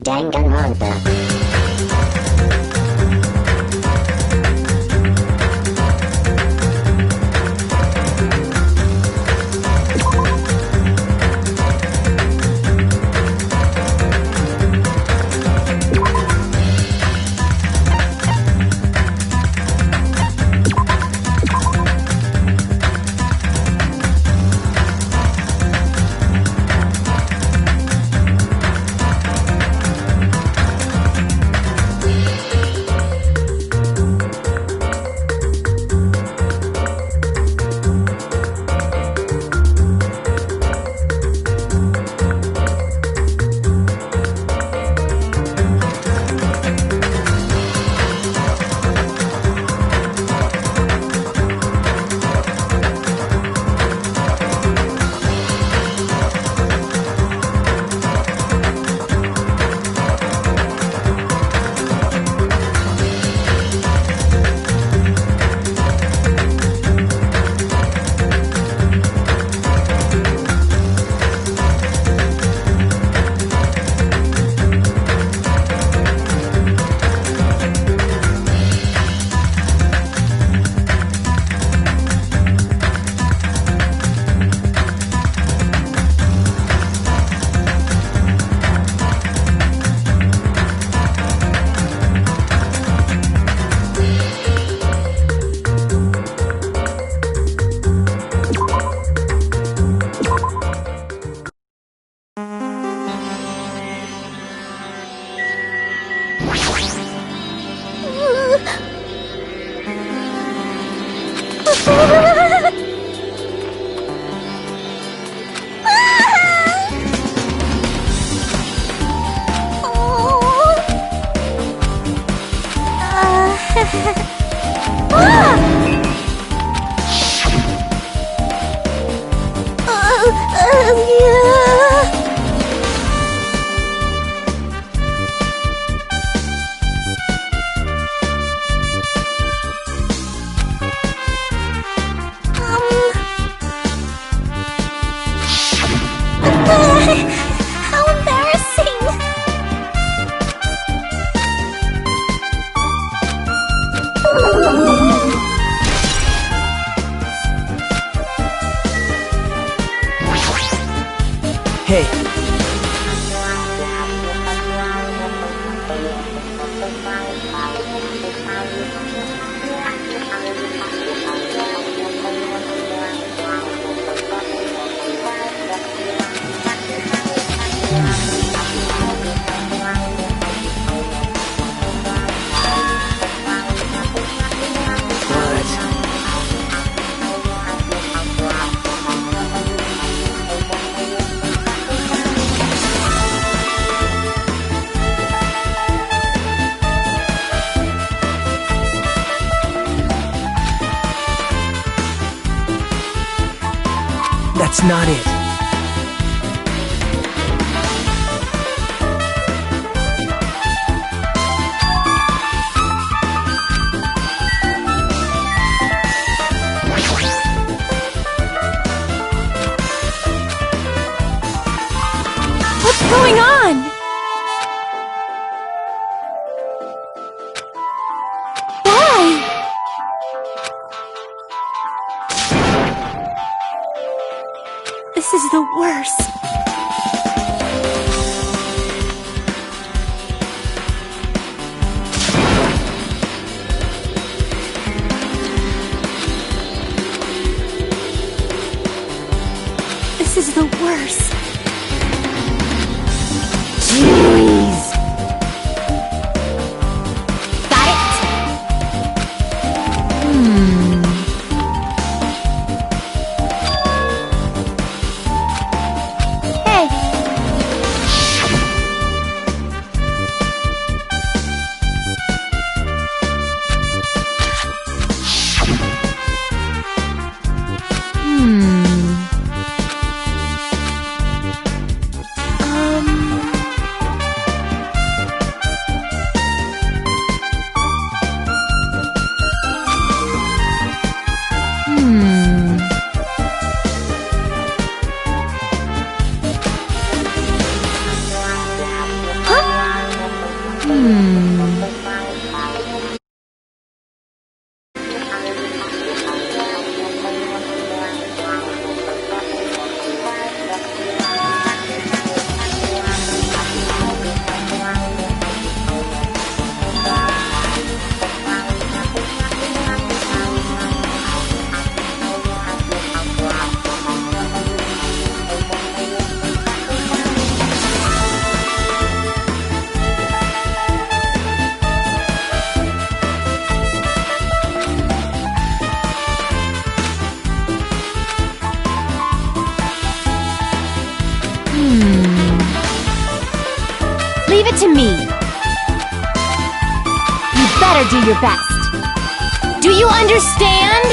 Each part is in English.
Dangle Grandpa. How embarrassing! Hey. That's not it. What's going on? Why? This is the worst. This is the worst. Leave it to me. You better do your best. Do you understand?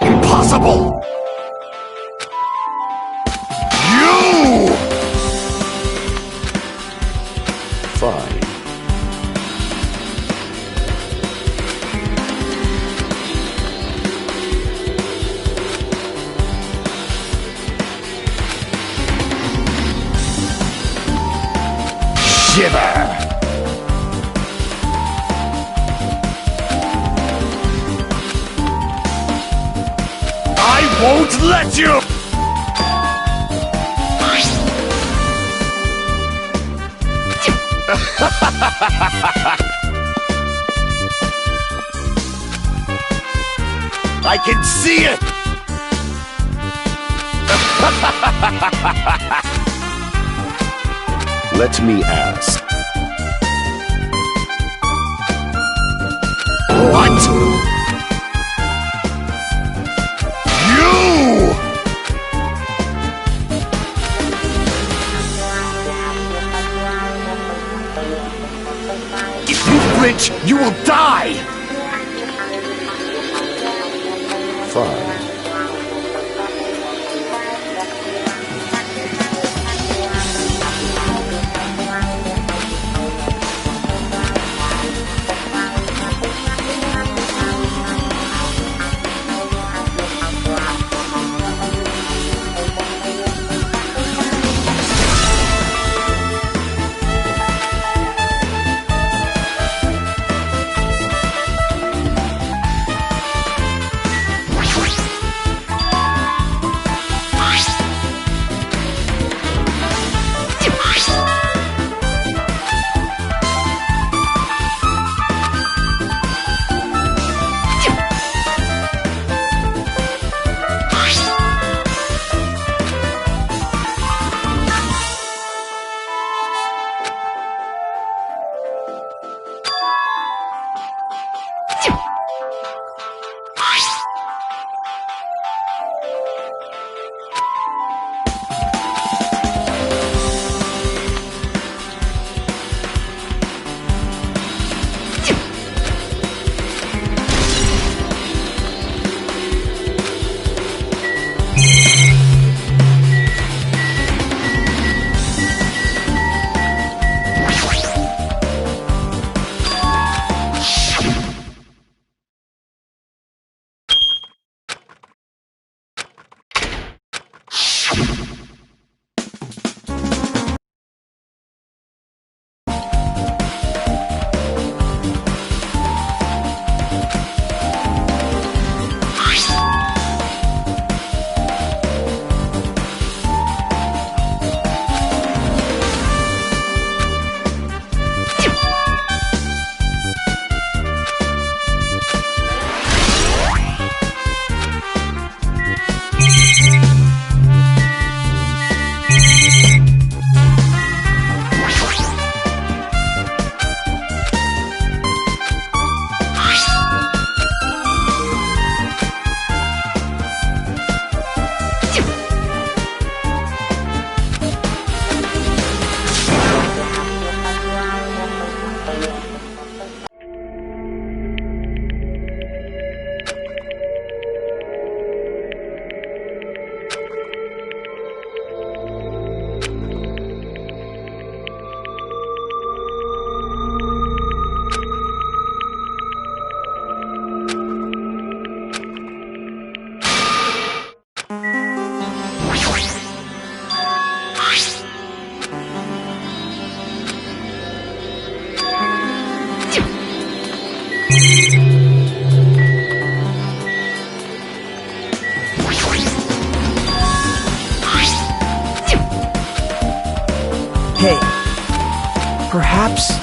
Impossible! You! Fine. Shiver! I won't let you! I can see it! Let me ask. What? You! If you flinch, you will die! Fine. Hey, perhaps...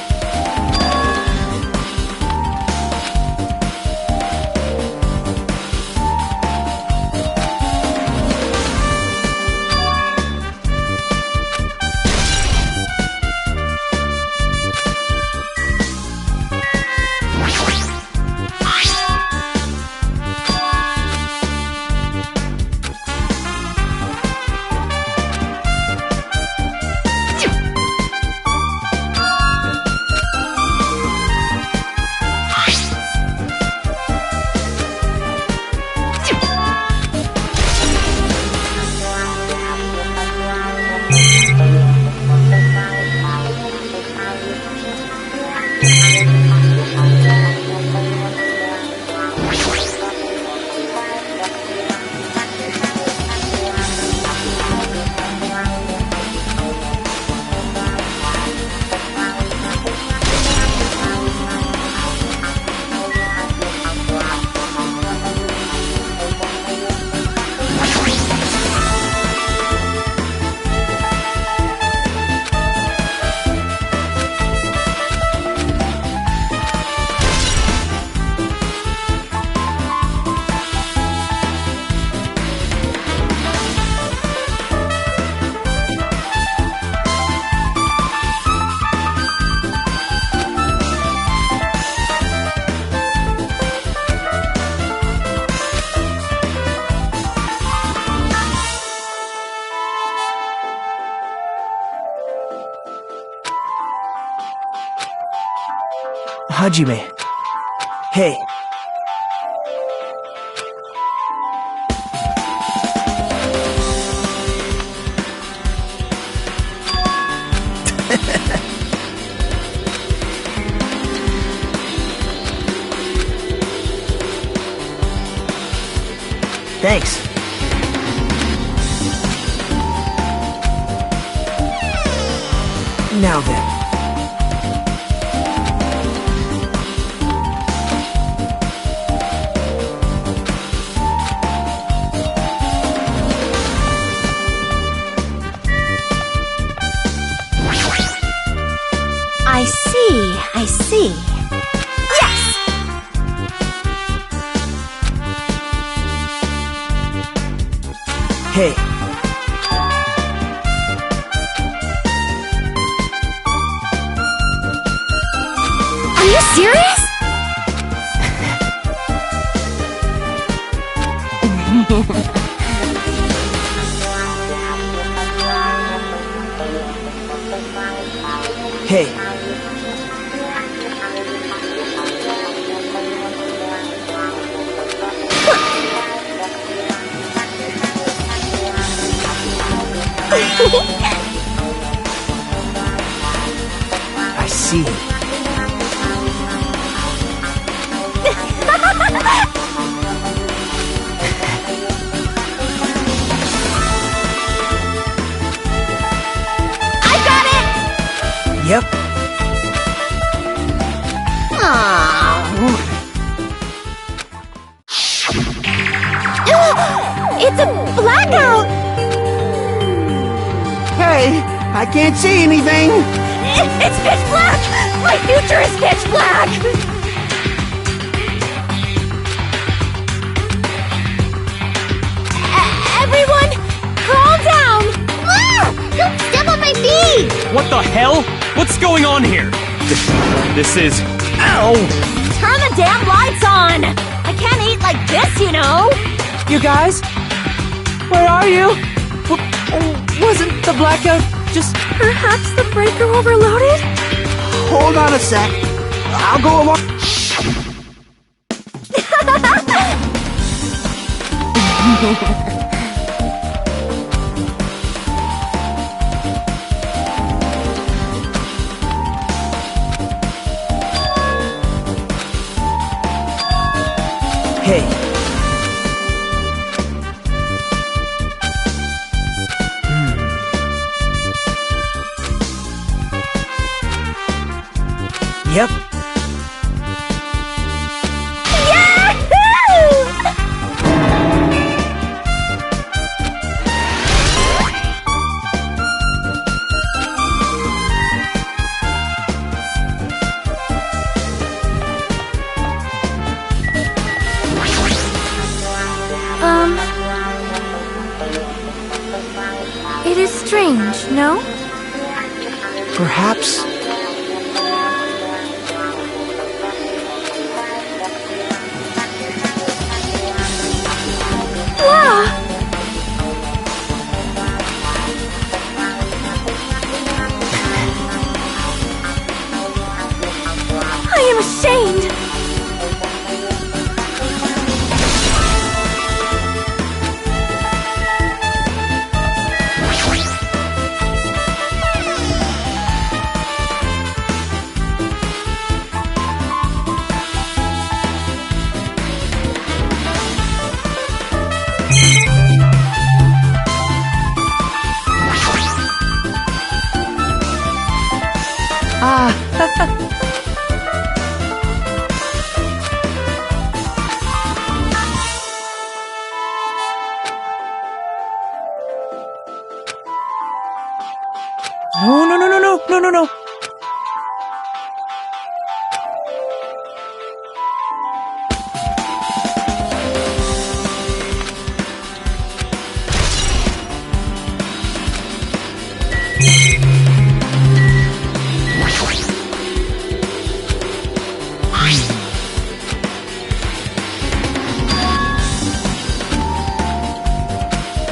Hajime. Hey. Thanks. Now then. I see. Yes! Hey. Are you serious? Hey. I see. I got it! Yep. It's a blackout! Hey, I can't see anything. It's pitch black! My future is pitch black! Everyone, calm down! Ah! Don't step on my feet! What the hell? What's going on here? This is... Ow! Turn the damn lights on! I can't eat like this, you know! You guys? Where are you? Wasn't the blackout just... Perhaps the breaker overloaded? Hold on a sec. I'll go along. Hey. Yep. It is strange, no? Perhaps. I am ashamed! No.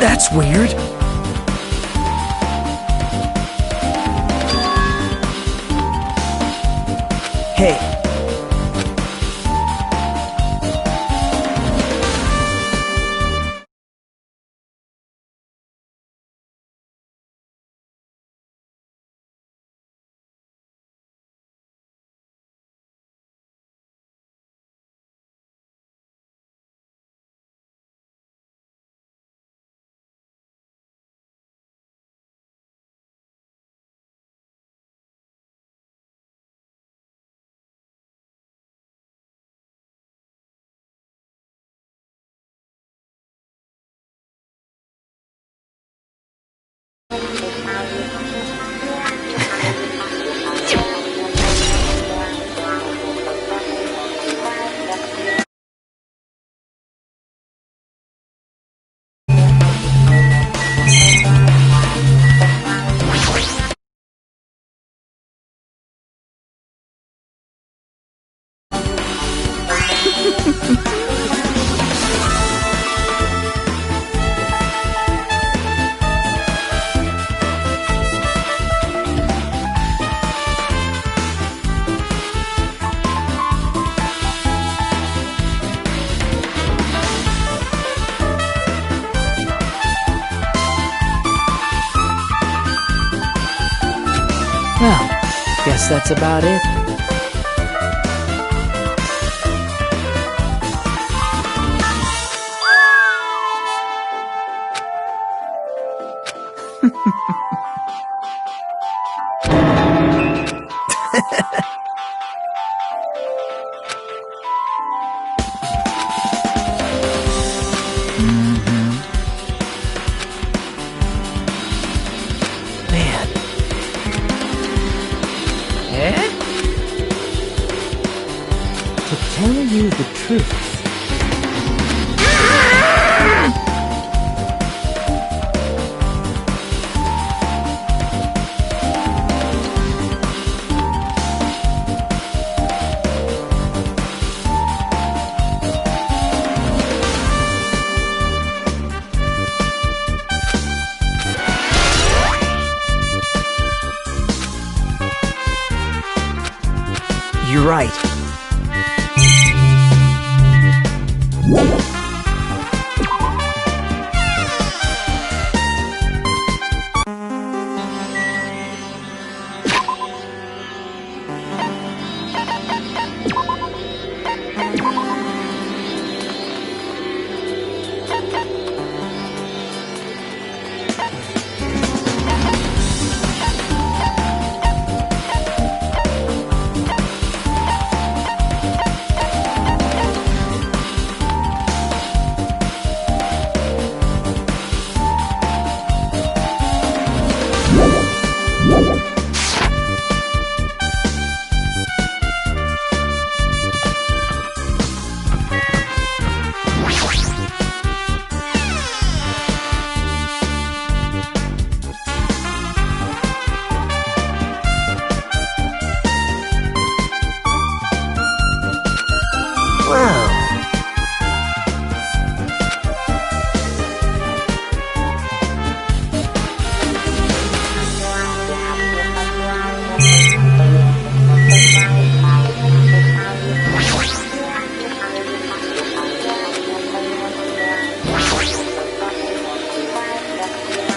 That's weird. Hey. Well, guess that's about it. Man. Eh? To tell you the truth. You're right. Wow.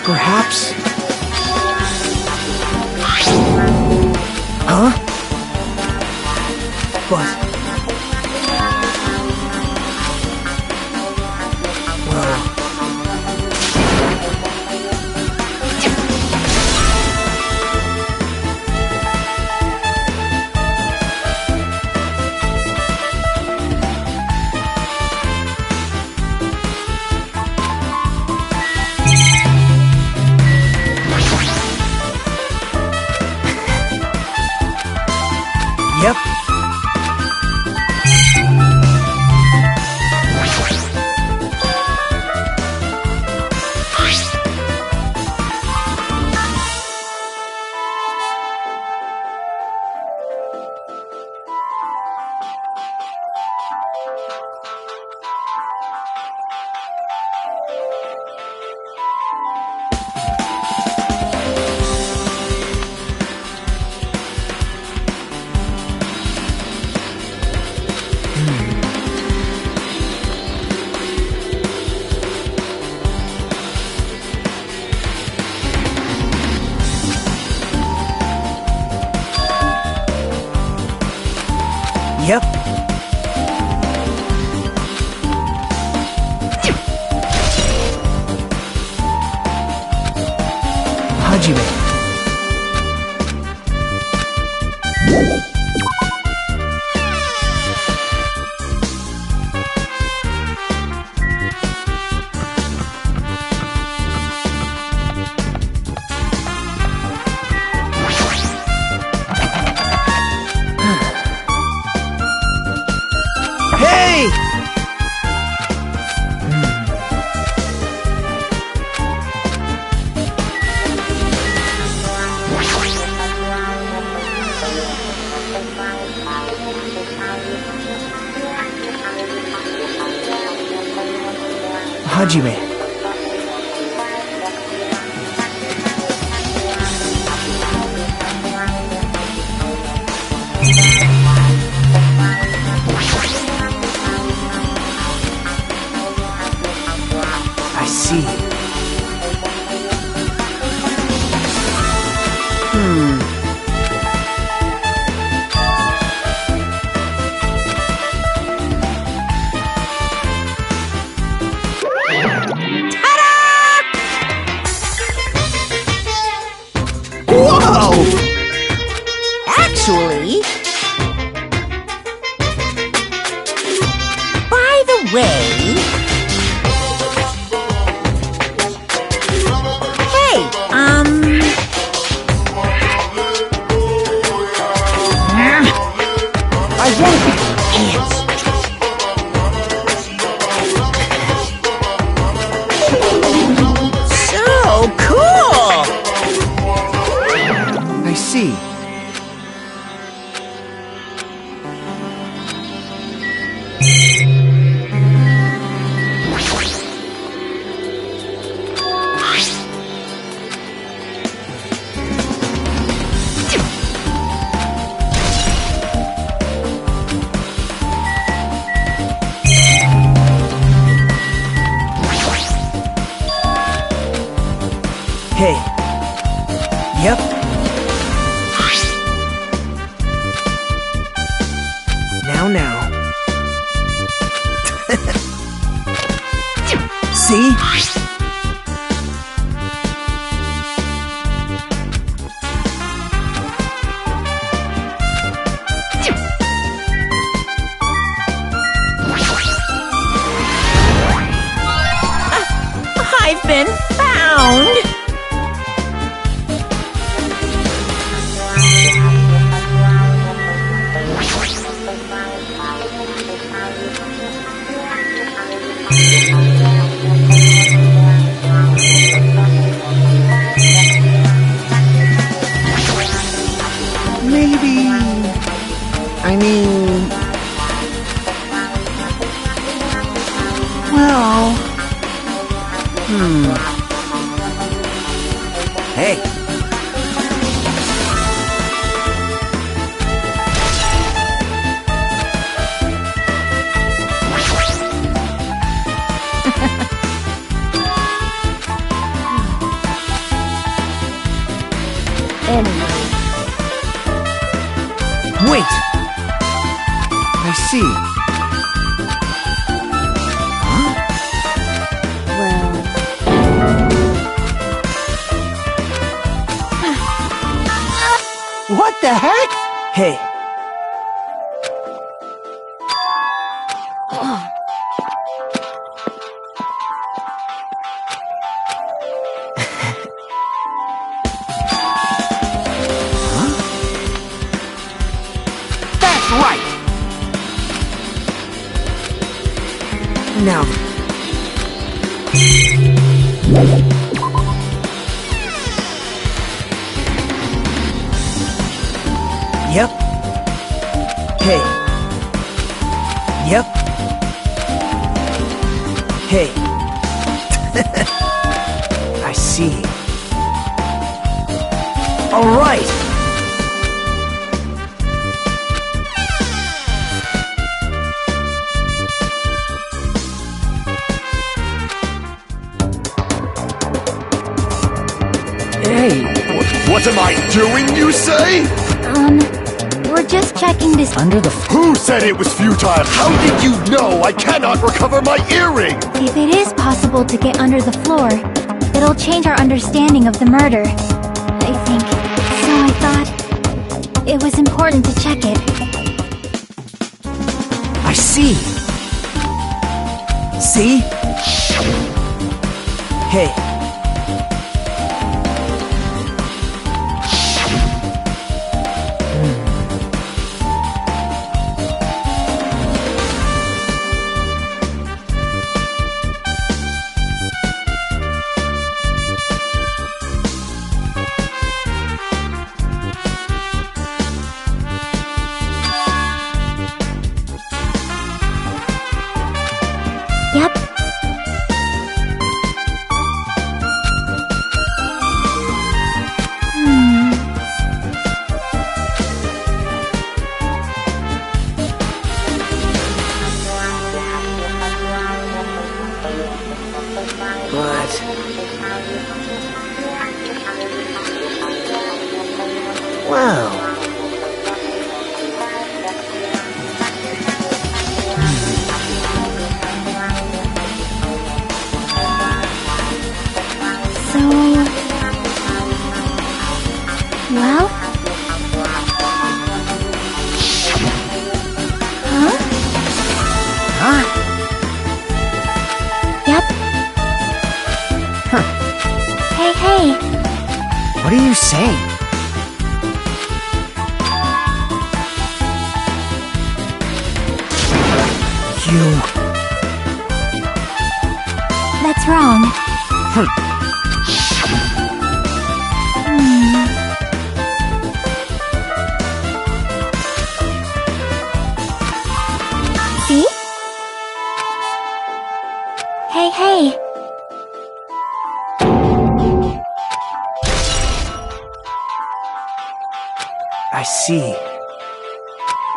Perhaps. Huh? But. Well. Yep. Yep. Hajime. Hajime. I see. Whoa! Actually, by the way, hey, I won't answer. So cool! I see. Hey. Yep. Now. See? I've been found! Maybe. I mean. Well. Hey. Anyway, Wait. I see. well, What the heck? Hey. That's right. Now. Yep. Hey. Yep. Hey. I see. All right. Hey. What am I doing, you say? we're just checking this Under the Who said it was futile? How did you know I cannot recover my earring? If it is possible to get under the floor, it'll change our understanding of the murder, I think. So I thought it was important to check it. I see. See? Hey. Yep. Whoa. So... Well? Huh? Huh? Yep. Hey, hey. What are you saying? That's wrong. See? Hey, hey. I see.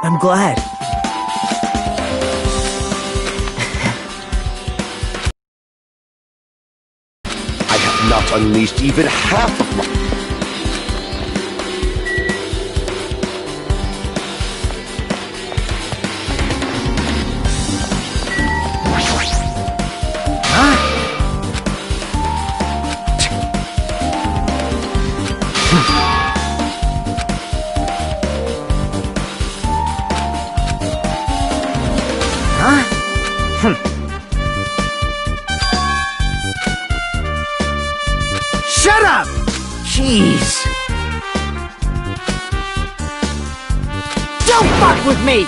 I'm glad. I have not unleashed even half of my... Shut up! Jeez. Don't fuck with me!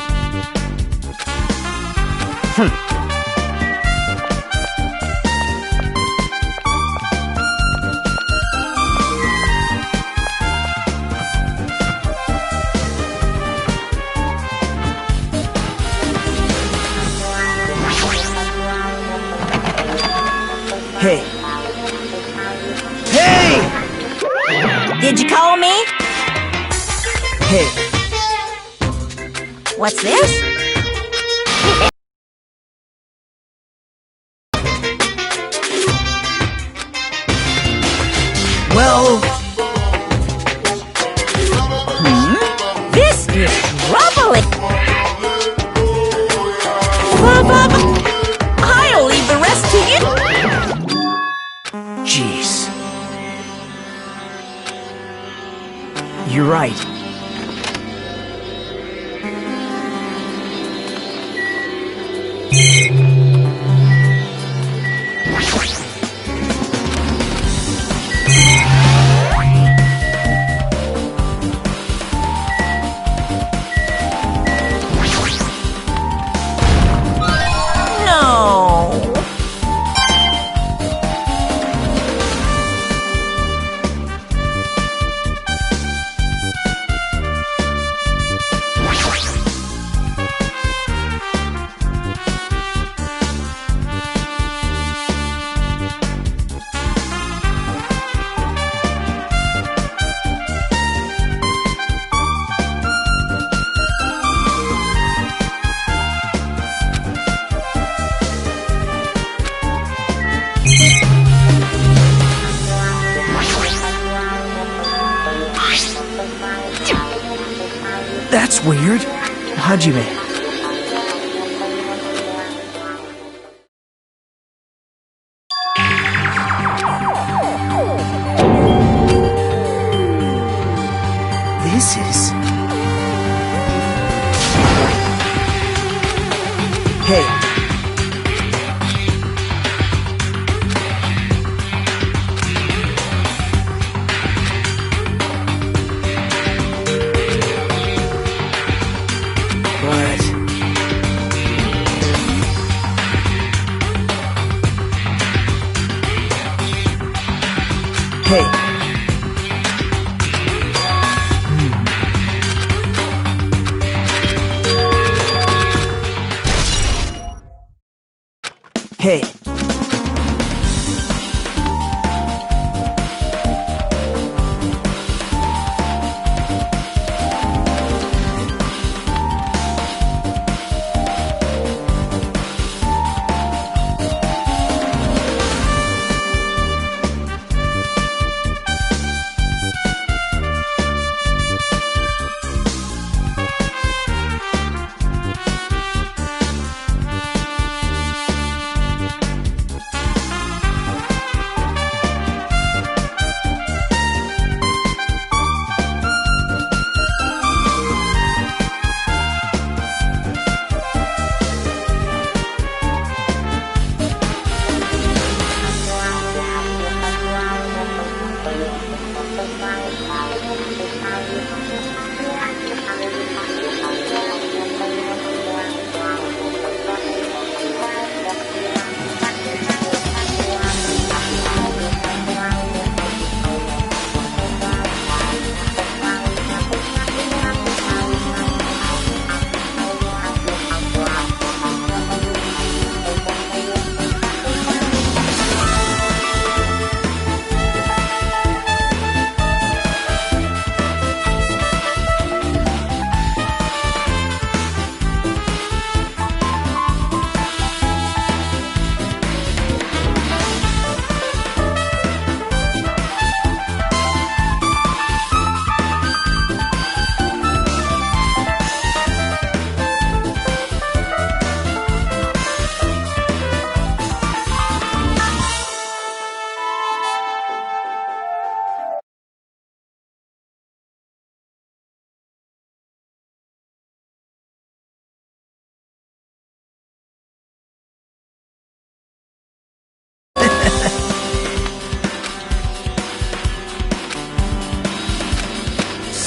Hey. Hey! Did you call me? Hey. What's this? Well... This is troubling! I'll leave the rest to you! Jeez. You're right. No. That's weird. Hajime. This is... Hey. But... Hey. Hey.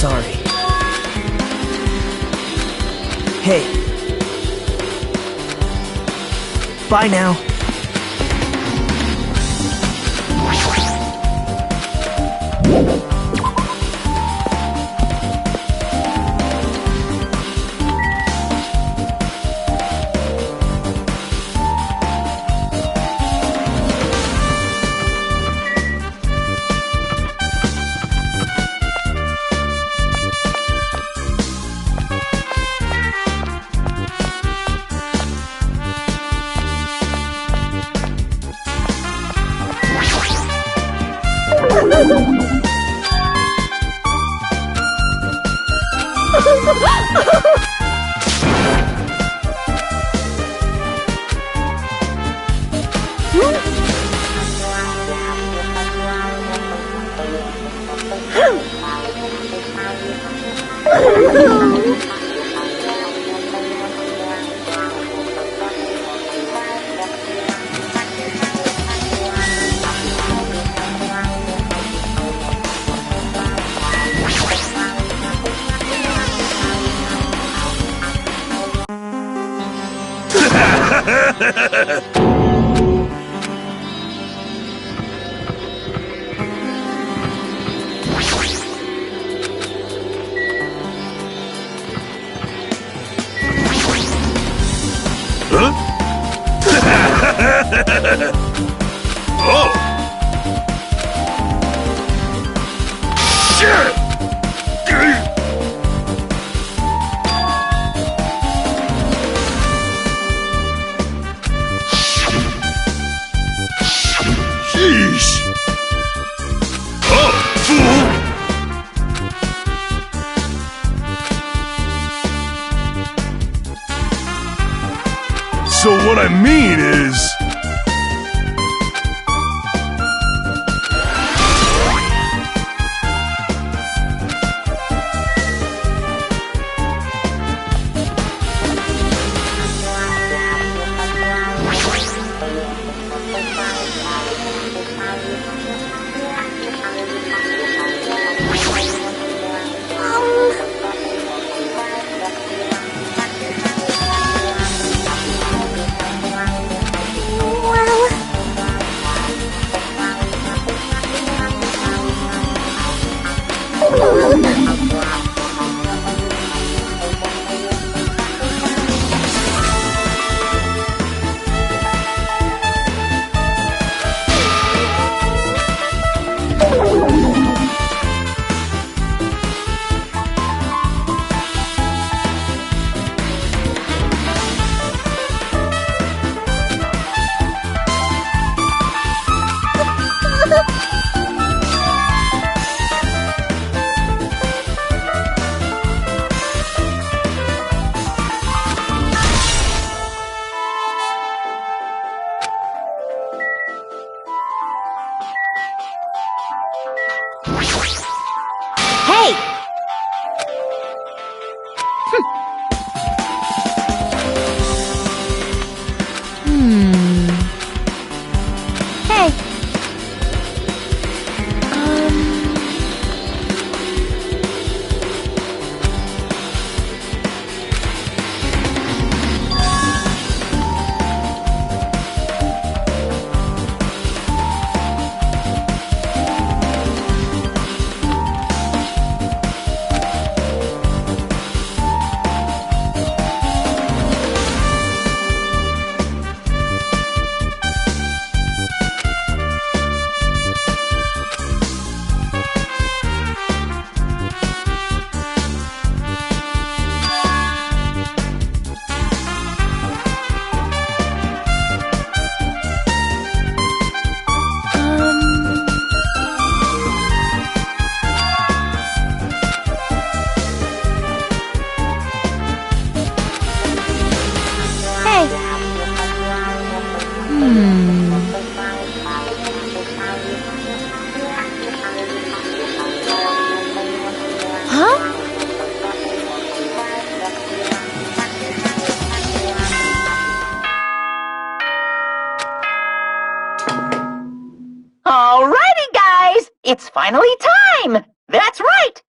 sorry. Hey. Bye now. Oh! Shit! Sheesh! Oh, fool! So what I mean is...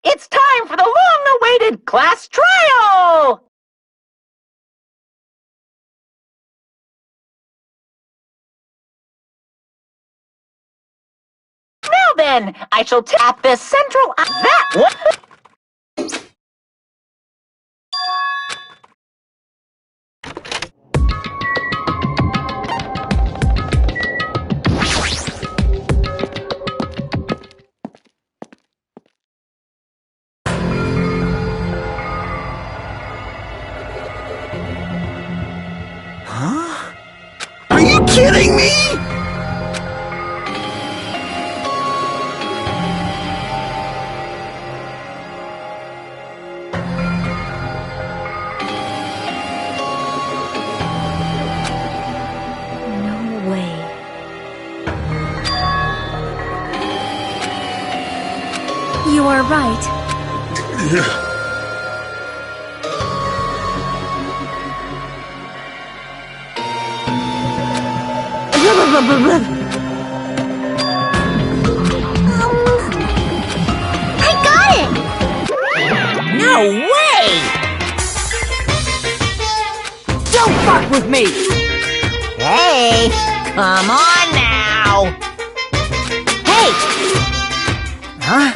It's time for the long-awaited class trial! Now then, I shall tap the central... That one! Are you kidding me? No way. You are right. I got it! No way! Don't fuck with me! Hey, come on now! Hey! Huh?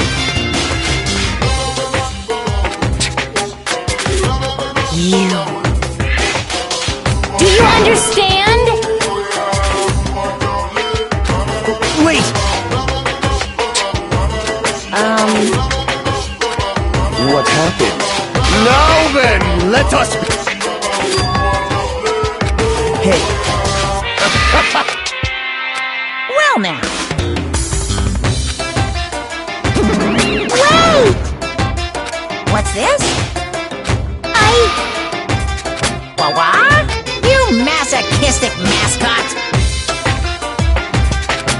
You... Do you understand? Wait! What happened? Now then, let us... Hey. Well now. Wait! What's this? What? You masochistic mascot!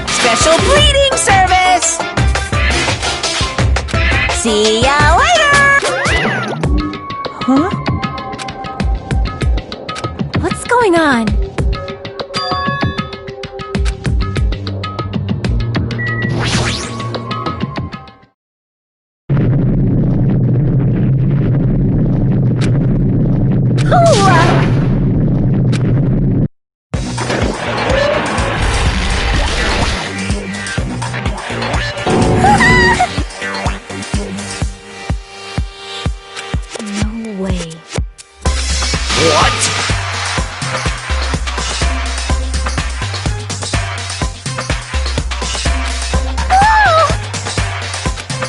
Special breeding service! See ya later! Huh? What's going on? No way. What?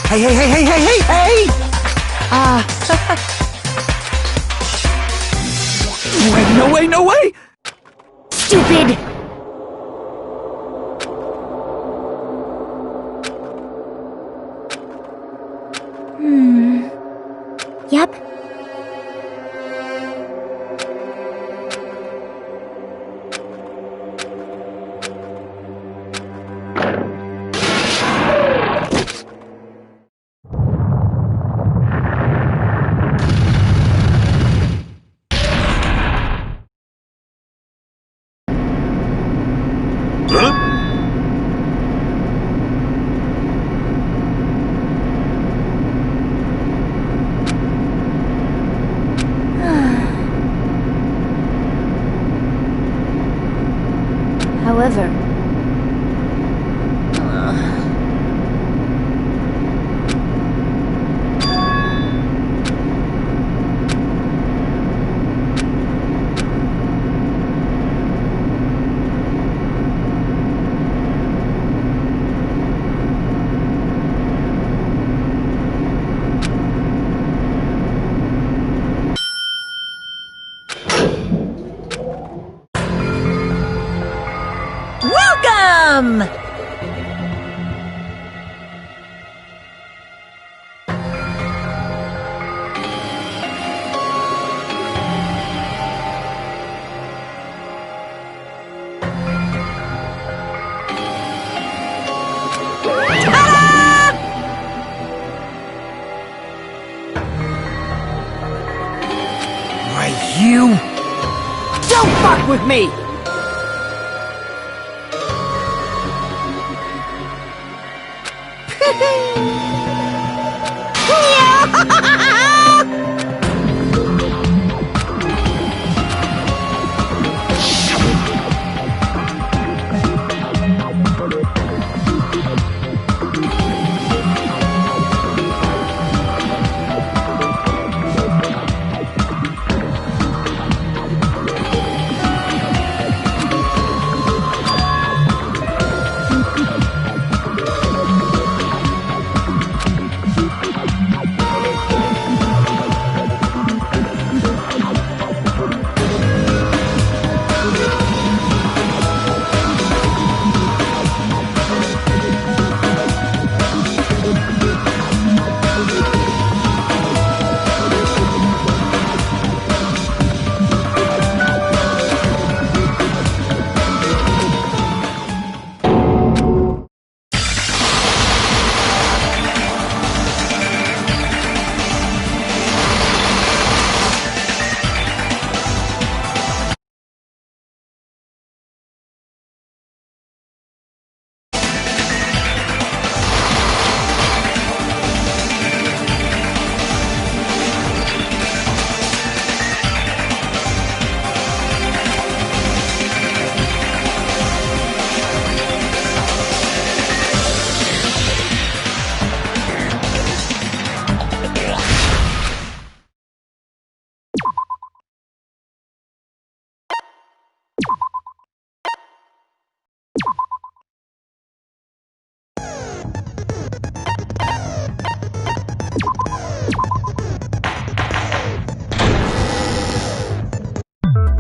Hey, hey, hey, hey, hey, hey, hey! No way, no way! Stupid! Yep. Huh? However... Welcome! Why, you... Don't fuck with me! Yeah!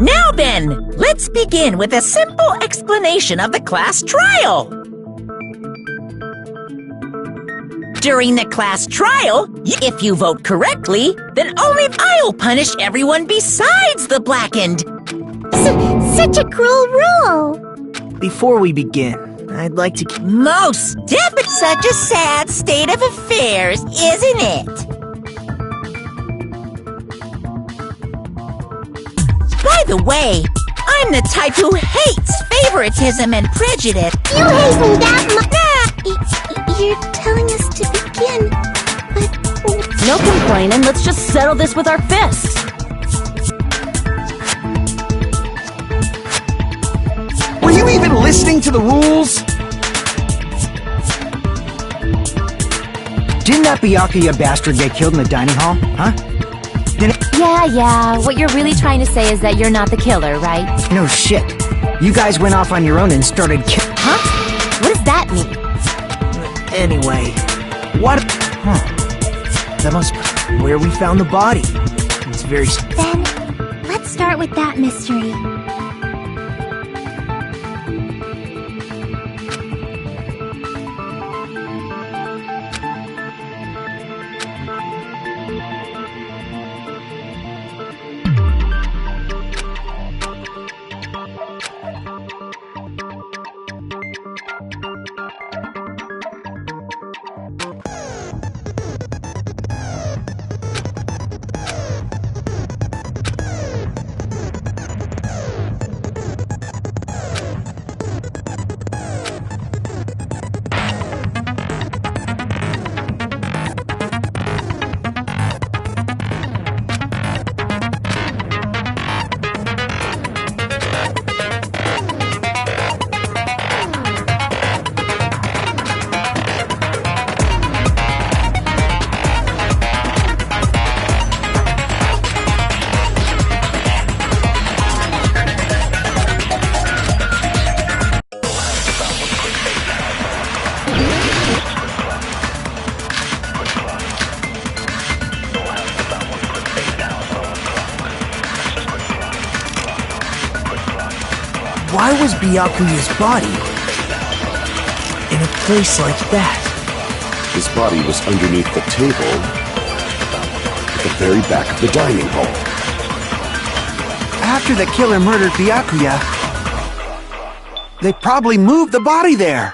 Now then, let's begin with a simple explanation of the class trial. During the class trial, if you vote correctly, then only I'll punish everyone besides the blackened. Such a cruel rule! Before we begin, I'd like to... Most definitely. Such a sad state of affairs, isn't it? By the way, I'm the type who hates favoritism and prejudice. You hate me that much! You're telling us to begin, but... No complaining, let's just settle this with our fists. Were you even listening to the rules? Didn't that Byakuya bastard get killed in the dining hall, huh? Did it? Yeah, what you're really trying to say is that you're not the killer, right? No shit. You guys went off on your own and started Huh? What does that mean? Anyway, what? Huh. That must be where we found the body. It's very... Then, let's start with that mystery. Why was Byakuya's body in a place like that? His body was underneath the table at the very back of the dining hall. After the killer murdered Byakuya, they probably moved the body there.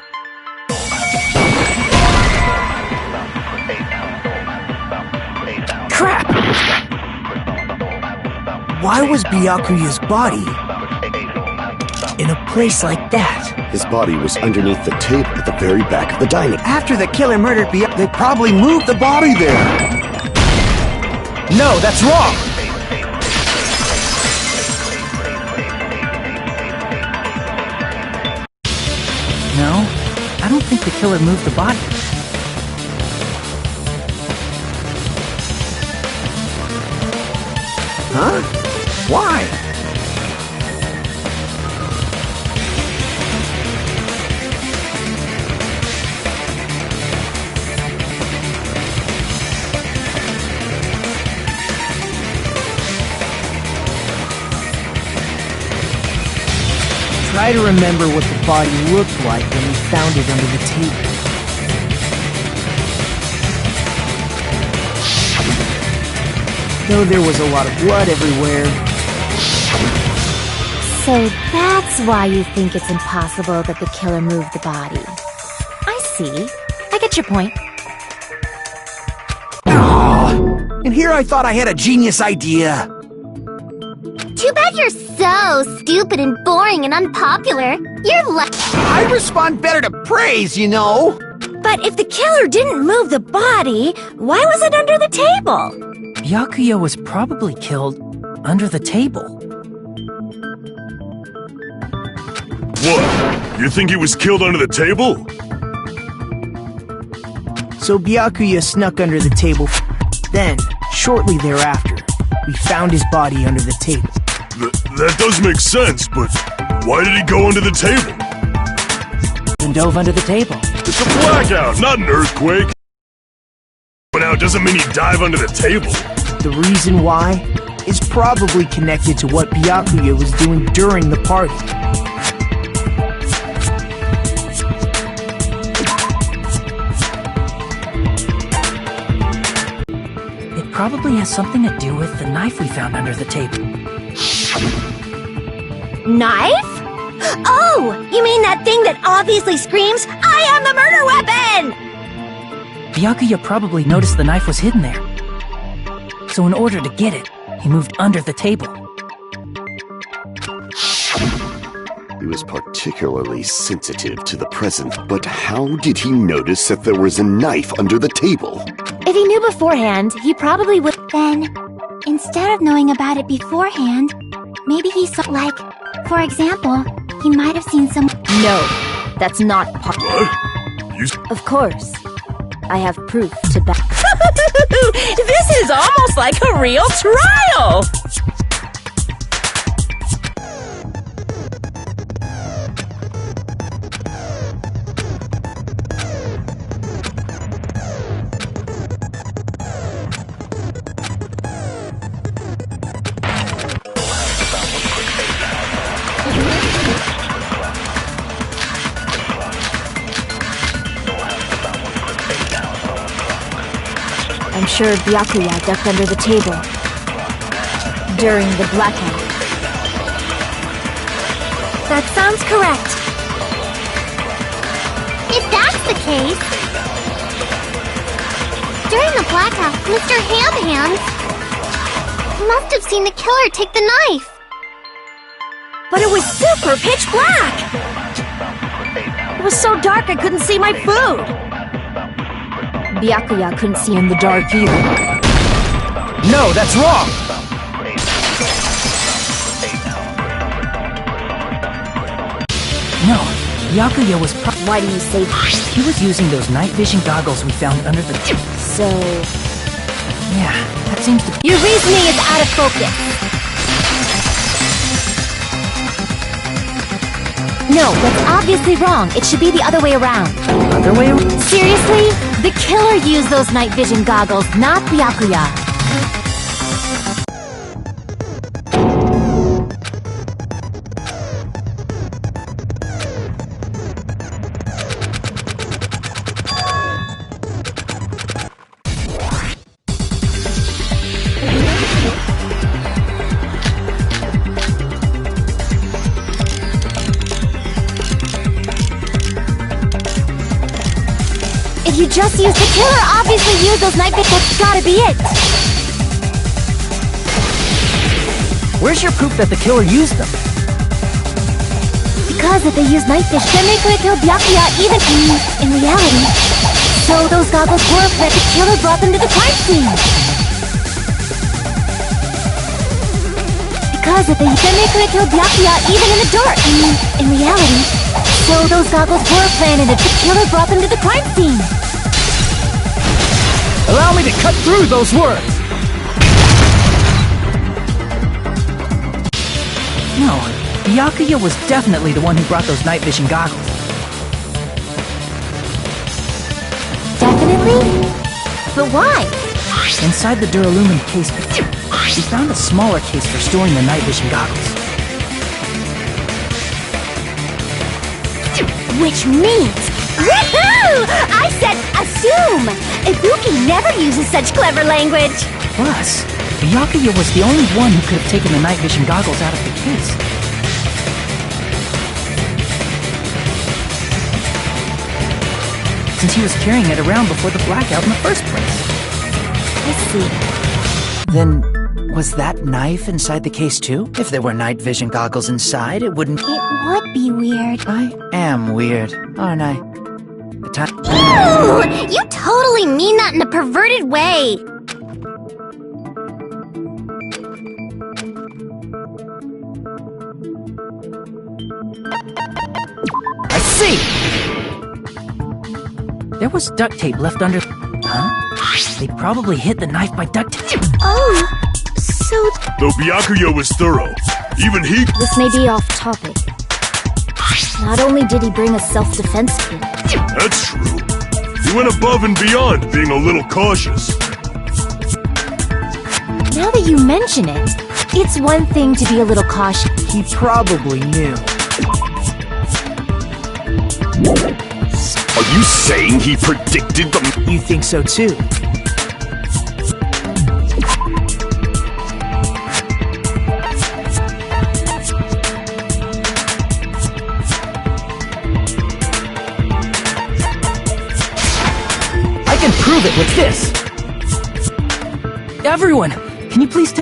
Crap! Why was Byakuya's body in a place like that? His body was underneath the table at the very back of the dining. After the killer murdered Byakuya, they probably moved the body there. No, that's wrong! No, I don't think the killer moved the body. Huh? Why? Try to remember what the body looked like when we found it under the table. Though there was a lot of blood everywhere. So that's why you think it's impossible that the killer moved the body. I see. I get your point. And here I thought I had a genius idea. Too bad you're so stupid and boring and unpopular. You're like. I respond better to praise, you know. But if the killer didn't move the body, why was it under the table? Byakuya was probably killed under the table. What? You think he was killed under the table? So Byakuya snuck under the table. Then, shortly thereafter, we found his body under the table. That does make sense, but why did he go under the table? And dove under the table. It's a blackout, not an earthquake. Now doesn't mean he dive under the table. The reason why is probably connected to what Byakuya was doing during the party. It probably has something to do with the knife we found under the table. Knife? Oh, you mean that thing that obviously screams, I am the murder weapon! Byakuya probably noticed the knife was hidden there. So in order to get it, he moved under the table. He was particularly sensitive to the present, but how did he notice that there was a knife under the table? If he knew beforehand, he probably would. Then, instead of knowing about it beforehand, maybe he saw, like, for example, he might have seen some. No, that's not part. What? You... Of course. I have proof to back. This is almost like a real trial! I'm sure Byakuya ducked under the table during the blackout. That sounds correct. If that's the case, during the blackout, Mr. Ham must have seen the killer take the knife. But it was super pitch black! It was so dark I couldn't see my food! Byakuya couldn't see in the dark either. No, that's wrong! No, Byakuya was Why do you say that? He was using those night vision goggles we found under the... So... Yeah, that seems to... Your reasoning is out of focus! No, that's obviously wrong. It should be the other way around. Other way around? Seriously? The killer used those night vision goggles, not Byakuya. If you just used the killer, obviously used those night vision. That's gotta be it. Where's your proof that the killer used them? Because if they used night vision, then they could have killed Byakuya even in reality. So those goggles were that the killer brought them to the crime scene. because of the... Then they could have killed Byakuya even in the dark. I mean, in reality. So those goggles were planted and the killer brought them to the crime scene. Allow me to cut through those words! No, Byakuya was definitely the one who brought those night vision goggles. Definitely? But why? Inside the duralumin case, we found a smaller case for storing the night vision goggles. Which means... Woohoo! I said assume! Ibuki never uses such clever language. Plus, Byakuya was the only one who could have taken the night vision goggles out of the case. Since he was carrying it around before the blackout in the first place. I see. Then, was that knife inside the case too? If there were night vision goggles inside, it wouldn't... It would be weird. I am weird, aren't I? The time... Ooh! You totally mean that in a perverted way. I see! There was duct tape left under... Huh? They probably hid the knife by duct tape. Oh, so... Though Byakuya was thorough, even he... This may be off topic. Not only did he bring a self-defense kit... That's true. He went above and beyond, being a little cautious. Now that you mention it, it's one thing to be a little cautious. He probably knew. Are you saying he predicted the... You think so too? I can prove it with this! Everyone, can you please tell...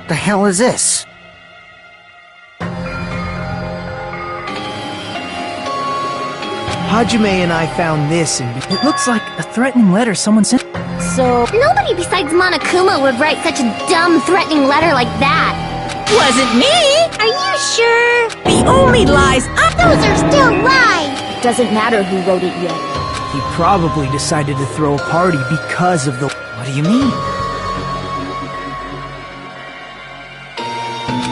The hell is this? Hajime and I found this and it looks like a threatening letter someone sent. So... Nobody besides Monokuma would write such a dumb, threatening letter like that. Wasn't me! Are you sure? The only lies Those are still lies! Doesn't matter who wrote it yet. He probably decided to throw a party because of the... What do you mean?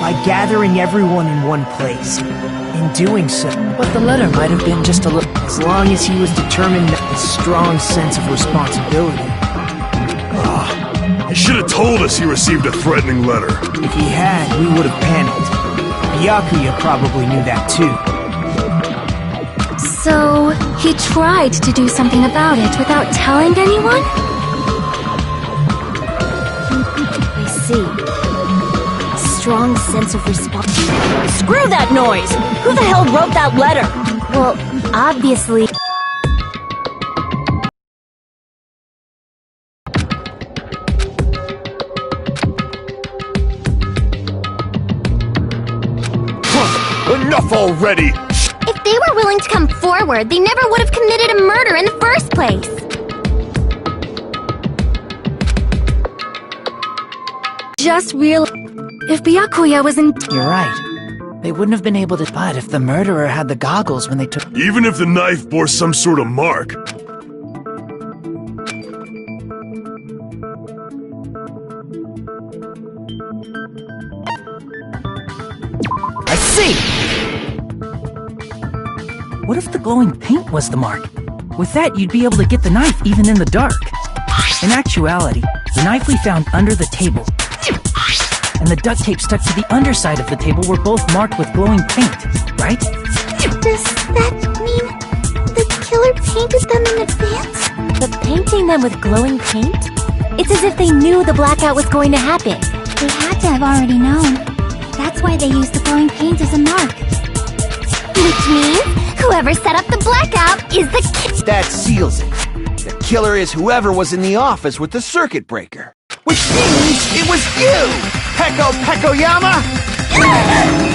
By gathering everyone in one place. In doing so, but the letter might have been just a little... As long as he was determined to have a strong sense of responsibility. He should have told us he received a threatening letter. If he had, we would have panicked. Byakuya probably knew that too. So, he tried to do something about it without telling anyone? I see. Strong sense of responsibility. Screw that noise! Who the hell wrote that letter? Well, obviously... Enough already! If they were willing to come forward, they never would have committed a murder in the first place. Just real... If Byakuya was in... You're right. They wouldn't have been able to... But if the murderer had the goggles when they took... Even if the knife bore some sort of mark. I see! What if the glowing paint was the mark? With that, you'd be able to get the knife even in the dark. In actuality, the knife we found under the table and the duct tape stuck to the underside of the table were both marked with glowing paint, right? Does that mean the killer painted them in advance? But painting them with glowing paint? It's as if they knew the blackout was going to happen. They had to have already known. That's why they used the glowing paint as a mark. Which means whoever set up the blackout is the That seals it. The killer is whoever was in the office with the circuit breaker. which means it was you, Pekoyama!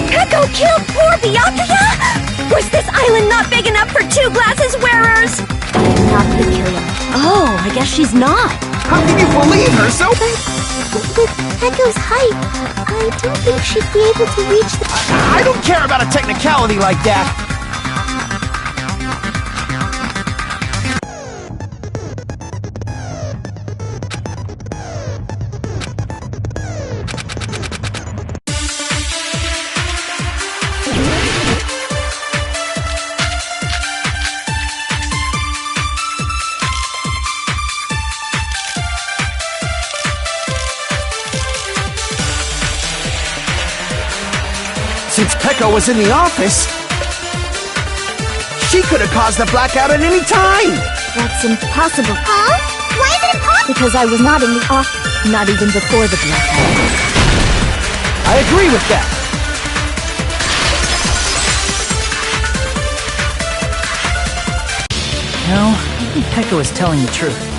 Peko killed poor Byakuya? Was this island not big enough for 2 glasses wearers? I'm not the killer. Oh, I guess she's not. How can you believe her so... With Peko's height, I don't think she'd be able to reach the... I don't care about a technicality like that. Since Peko was in the office, she could have caused the blackout at any time! That's impossible. Huh? Why is it impossible? Because I was not in the office, not even before the blackout. I agree with that. No, I think Peko is telling the truth.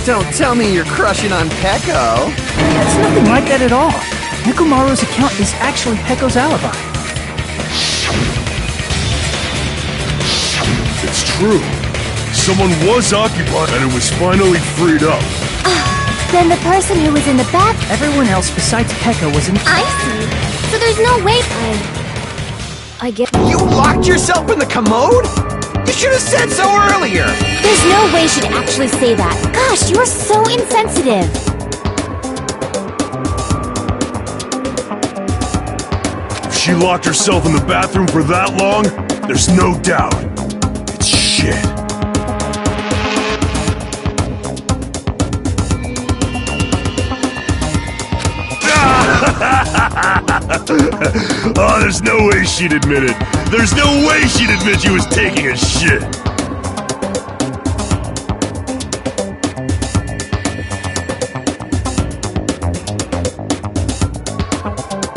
Don't tell me you're crushing on Peko. It's nothing like that at all. Nekomaru's account is actually Peko's alibi. It's true. Someone was occupied and it was finally freed up. Then the person who was in the bathroom... Everyone else besides Peko was in... I see. So there's no way... I get... You locked yourself in the commode? You should have said so earlier! There's no way she'd actually say that. Gosh, you're so insensitive. If she locked herself in the bathroom for that long, there's no doubt. It's shit. Oh, there's no way she'd admit it. There's no way she'd admit she was taking a shit.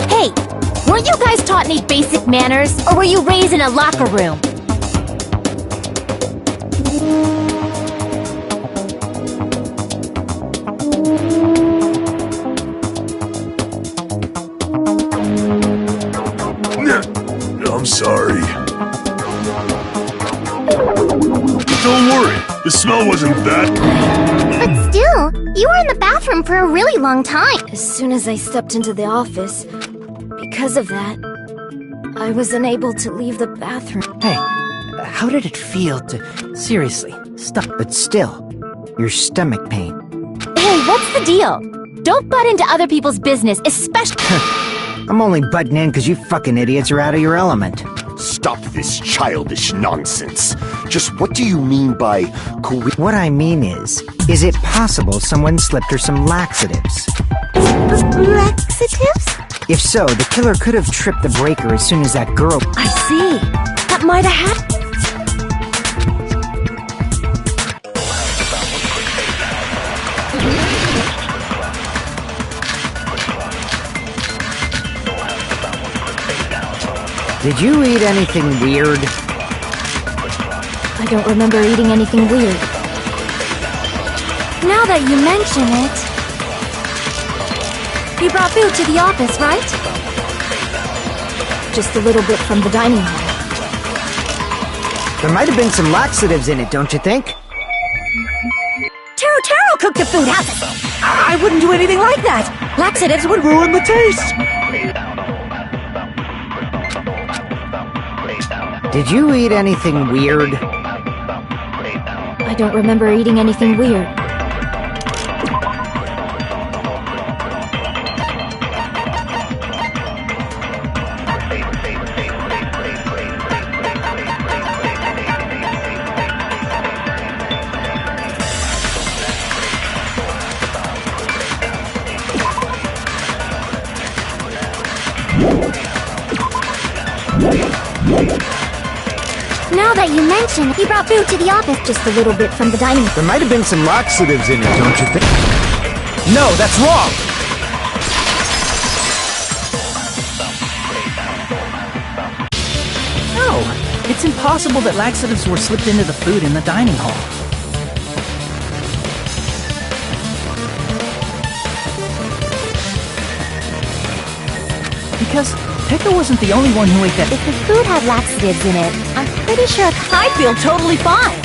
Hey, weren't you guys taught any basic manners? Or were you raised in a locker room? I'm sorry. Don't worry, the smell wasn't that. But still, you were in the bathroom for a really long time. As soon as I stepped into the office, because of that, I was unable to leave the bathroom. Hey, how did it feel to... Seriously, stop. But still, your stomach pain. Hey, what's the deal? Don't butt into other people's business, especially... I'm only butting in because you fucking idiots are out of your element. Stop this childish nonsense. Just what do you mean by What I mean is it possible someone slipped her some laxatives? Laxatives? If so, the killer could have tripped the breaker as soon as that girl... I see. That might have happened. Did you eat anything weird? I don't remember eating anything weird. Now that you mention it... You brought food to the office, right? Just a little bit from the dining hall. There might have been some laxatives in it, don't you think? Taro cooked the food. I wouldn't do anything like that. Laxatives would ruin the taste. Did you eat anything weird? I don't remember eating anything weird. Now that you mention it, you brought food to the office. Just a little bit from the dining hall. There might have been some laxatives in it, don't you think? No, that's wrong! No, it's impossible that laxatives were slipped into the food in the dining hall. Because Pekka wasn't the only one who ate that. If the food had laxatives in it, I'm pretty sure I feel totally fine.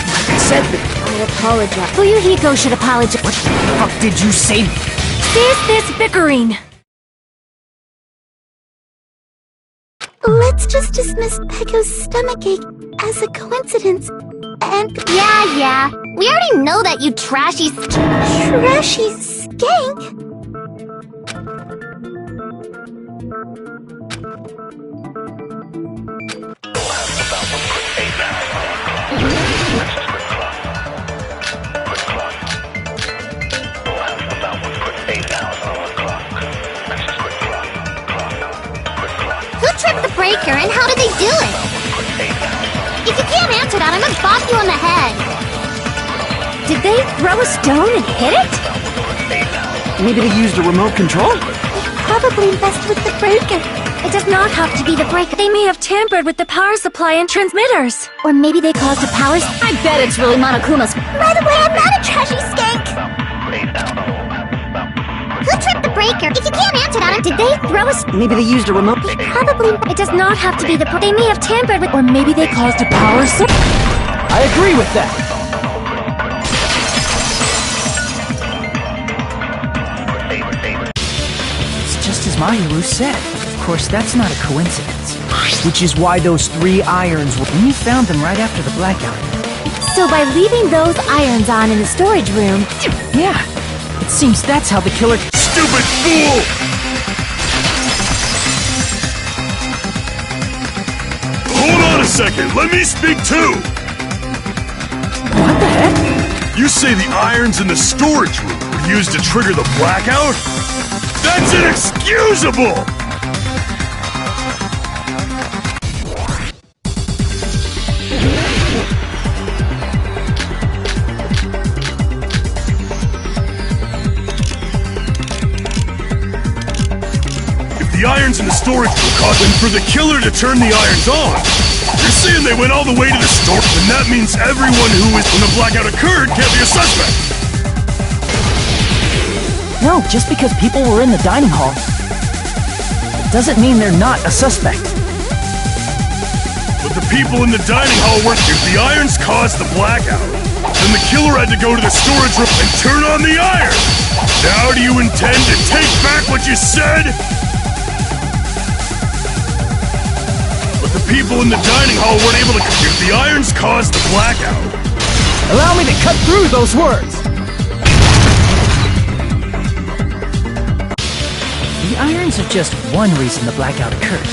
Like I said, I apologize. Fuyuhiko should apologize. what the fuck did you say? Cease this bickering! Let's just dismiss Pecco's stomachache as a coincidence. And yeah. We already know that you trashy skank. Who tripped the breaker and how did they do it? If you can't answer that, I'm gonna bop you on the head. Did they throw a stone and hit it? Maybe they used a remote control? Probably messed with the breaker. It does not have to be the breaker. They may have tampered with the power supply and transmitters. Or maybe they caused a power... I bet it's really Monokuma's... By the way, I'm not a trashy skank! Who tripped the breaker? If you can't answer that, did they throw a... Maybe they used a remote... Probably... It does not have to be the... They may have tampered with... Or maybe they caused a power supply. I agree with that. It's just as Mahiru said. Of course, that's not a coincidence. Which is why those 3 irons were... When you found them right after the blackout. So by leaving those irons on in the storage room... Yeah, it seems that's how the killer... Stupid fool! Hold on a second, let me speak too! What the heck? You say the irons in the storage room were used to trigger the blackout? That's inexcusable! The irons in the storage room caused them for the killer to turn the irons on. You're saying they went all the way to the store, and that means everyone who was when the blackout occurred can't be a suspect. No, just because people were in the dining hall doesn't mean they're not a suspect. But the people in the dining hall weren't. If the irons caused the blackout, then the killer had to go to the storage room and turn on the iron. Now do you intend to take back what you said? But the people in the dining hall weren't able to... If the irons caused the blackout... Allow me to cut through those words! The irons are just one reason the blackout occurred,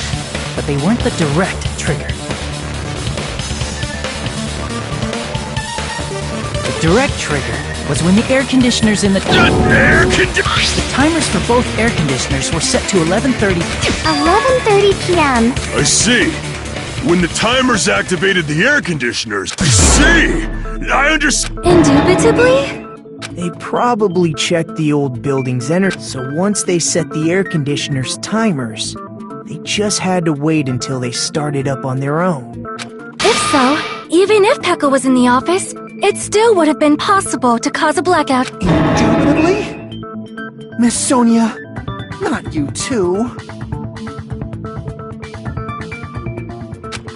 but they weren't the direct trigger. The direct trigger was when the air conditioners in the... The timers for both air conditioners were set to 11:30... 11:30 p.m. I see. When the timers activated the air conditioners... I see! I understand... Indubitably? They probably checked the old building's energy, so once they set the air conditioner's timers, they just had to wait until they started up on their own. If so, even if Pekka was in the office, it still would have been possible to cause a blackout. Indubitably? Miss Sonia, not you too.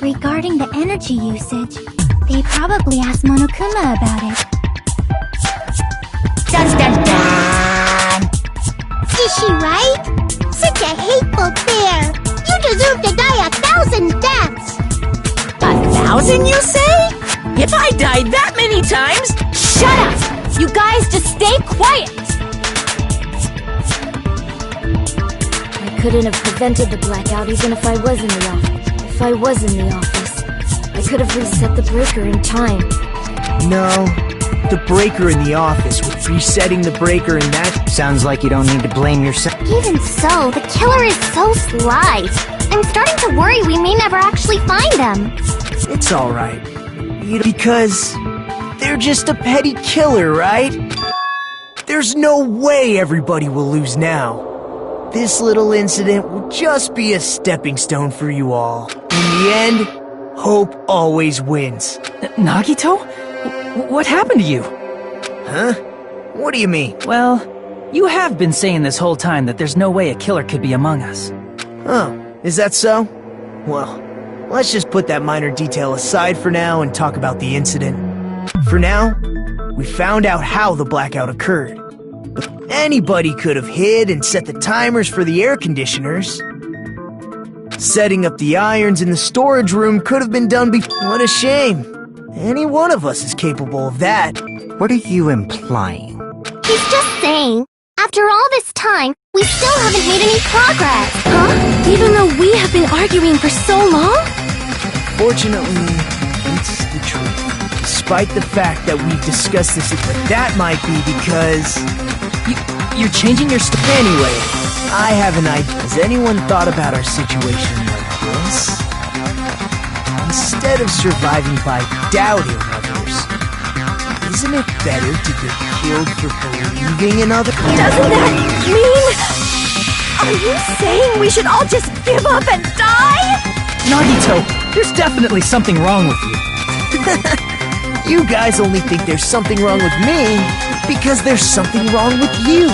Regarding the energy usage, they probably asked Monokuma about it. Dun dun dun! Is she right? Such a hateful bear! You deserve to die 1,000 deaths! 1,000, you say? If I died that many times... Shut up! You guys just stay quiet! I couldn't have prevented the blackout even if I was in the office. If I was in the office, I could have reset the breaker in time. No, the breaker in the office, with resetting the breaker in that... Sounds like you don't need to blame yourself. Even so, the killer is so sly. I'm starting to worry we may never actually find them. It's alright. Because They're just a petty killer, right? There's no way everybody will lose now. This little incident will just be a stepping stone for you all. In the end, hope always wins. Nagito? What happened to you? Huh? What do you mean? Well, you have been saying this whole time that there's no way a killer could be among us. Oh, is that so? Well, let's just put that minor detail aside for now and talk about the incident. For now, we found out how the blackout occurred. But anybody could have hid and set the timers for the air conditioners. Setting up the irons in the storage room could have been done before. What a shame. Any one of us is capable of that. What are you implying? He's just saying, after all this time, we still haven't made any progress. Huh? Even though we have been arguing for so long? Fortunately, it's the truth. Despite the fact that we've discussed this, but that might be because... You're changing your Anyway, I have an idea. Has anyone thought about our situation like this? Instead of surviving by doubting others, isn't it better to get killed for believing in others? Doesn't that mean... Are you saying we should all just give up and die? Nagito, there's definitely something wrong with you. You guys only think there's something wrong with me because there's something wrong with you.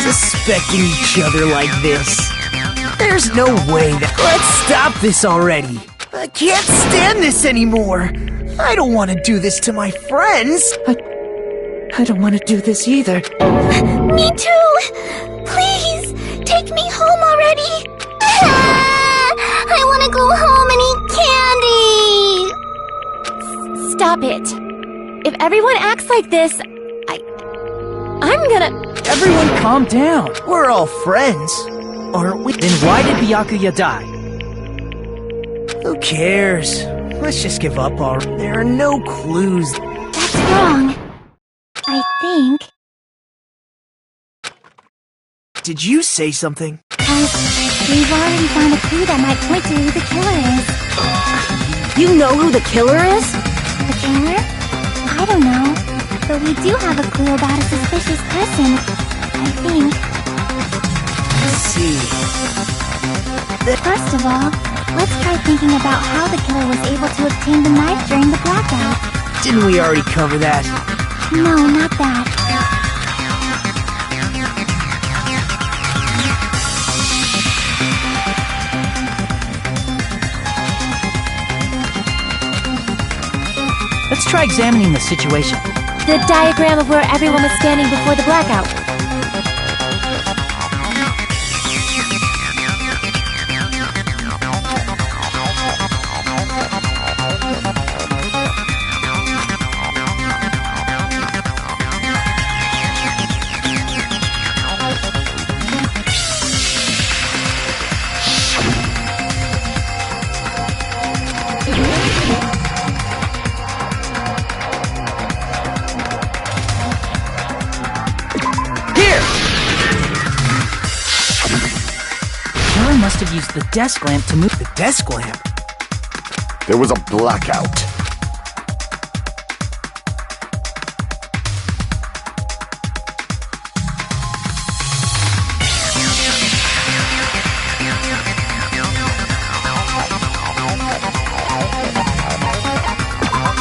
Suspecting each other like this. There's no way that... Let's stop this already. I can't stand this anymore. I don't want to do this to my friends. I don't want to do this either. Me too! Please, take me home already! I want to go home and eat candy! Stop it. If everyone acts like this, I'm gonna... Everyone calm down. We're all friends, aren't we? Then why did Byakuya die? Who cares? Let's just give up already. There are no clues. That's wrong. I think... Did you say something? We've already found a clue that might point to who the killer is. You know who the killer is? The killer? I don't know. But we do have a clue about a suspicious person, I think. Let's see. First of all, let's try thinking about how the killer was able to obtain the knife during the blackout. Didn't we already cover that? No, not that. Let's try examining the situation. The diagram of where everyone was standing before the blackout. Must have used the desk lamp to move the desk lamp. There was a blackout.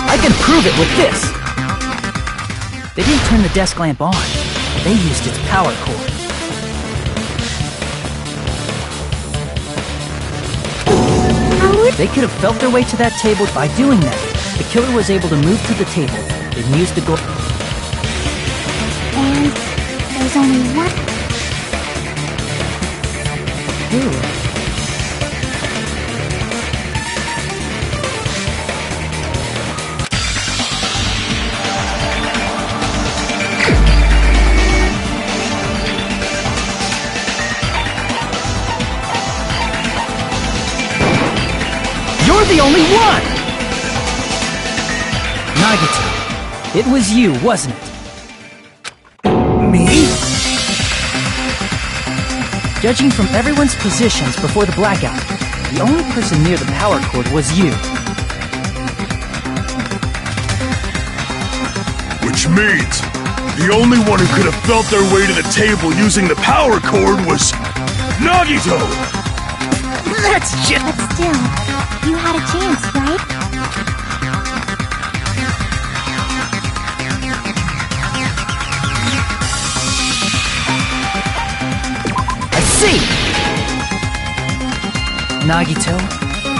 I can prove it with this. They didn't turn the desk lamp on. They used its power cord. They could have felt their way to that table. By doing that, the killer was able to move to the table and use the door. And there's only one. You're the only one! Nagito, it was you, wasn't it? Me? Judging from everyone's positions before the blackout, the only person near the power cord was you. Which means the only one who could have felt their way to the table using the power cord was Nagito! That's just... But still, you had a chance, right? I see! Nagito,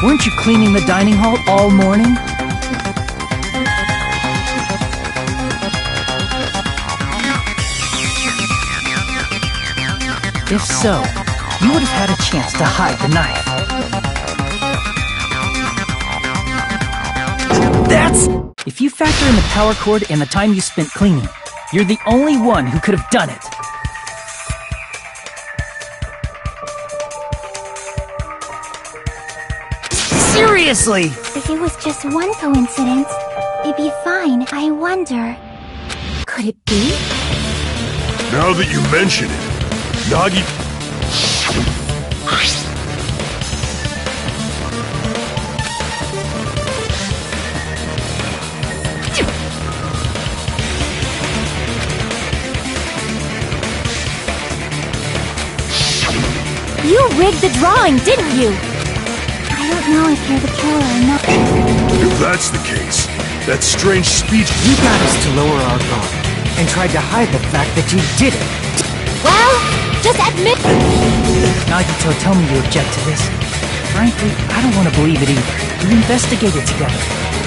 weren't you cleaning the dining hall all morning? If so, you would have had a chance to hide the knife. That's... If you factor in the power cord and the time you spent cleaning, you're the only one who could have done it. Seriously! If it was just one coincidence, it'd be fine. I wonder... Could it be? Now that you mention it, Nagi... You rigged the drawing, didn't you? I don't know if you're the killer or not. If that's the case, that strange speech... You got us to lower our guard and tried to hide the fact that you did it. Well, just admit... Nagito, tell me you object to this. Frankly, I don't want to believe it either. We investigated together.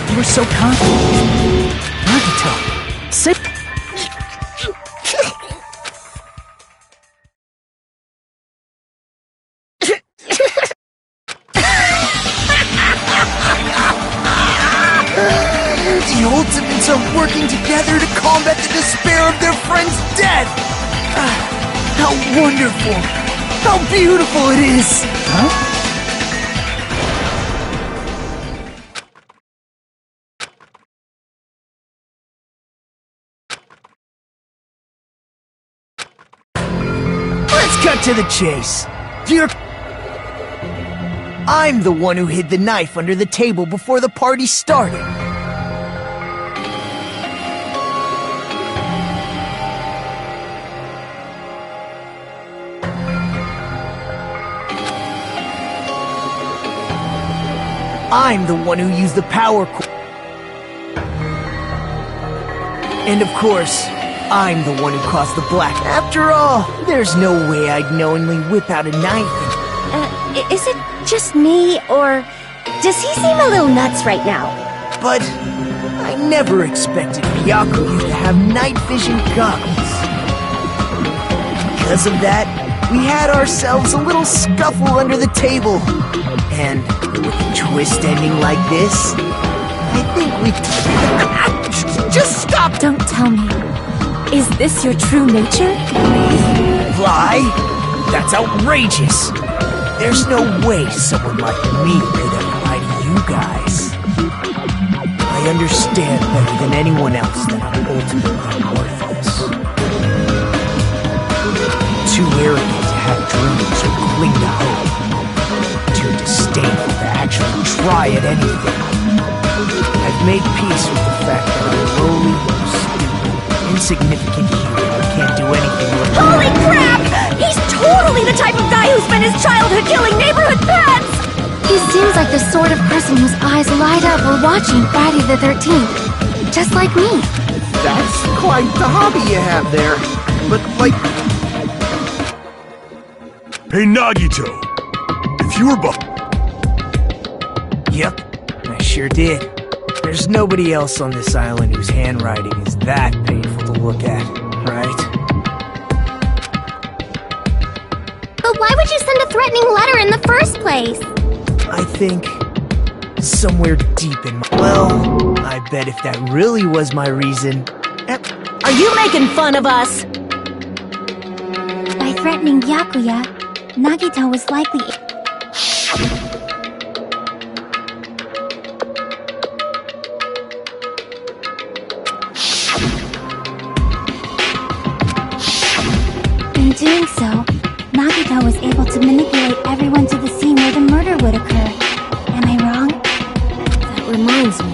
You were so confident. Nagito, sit... The Ultimates are working together to combat the despair of their friend's death! How wonderful! How beautiful it is! Huh? Let's cut to the chase. I'm the one who hid the knife under the table before the party started. I'm the one who used the power cord. And of course, I'm the one who caused the black. After all, there's no way I'd knowingly whip out a knife and... Is it just me, or does he seem a little nuts right now? But I never expected Byakuya to have night vision goggles. Because of that, we had ourselves a little scuffle under the table. And with a twist ending like this, I think we... Just stop! Don't tell me. Is this your true nature? Lie? That's outrageous! There's no way someone like me could ever lie to you guys. I understand better than anyone else that I'm ultimately worthless. Too arrogant to have dreams or cling to hope. Too disdainful to actually try at anything. I've made peace with the fact that I'm lowly, stupid, insignificant human who can't do anything with... Holy crap! He's totally the type of guy who spent his childhood killing neighborhood pets! He seems like the sort of person whose eyes light up while watching Friday the 13th. Just like me. That's quite the hobby you have there. But, like... Hey, Nagito! If you were Yep, I sure did. There's nobody else on this island whose handwriting is that painful to look at, right? But why would you send a threatening letter in the first place? I think... somewhere deep in my... Well, I bet if that really was my reason... Are you making fun of us? By threatening Byakuya, Nagito was likely... In doing so, Nagito was able to manipulate everyone to the scene where the murder would occur. Am I wrong? That reminds me.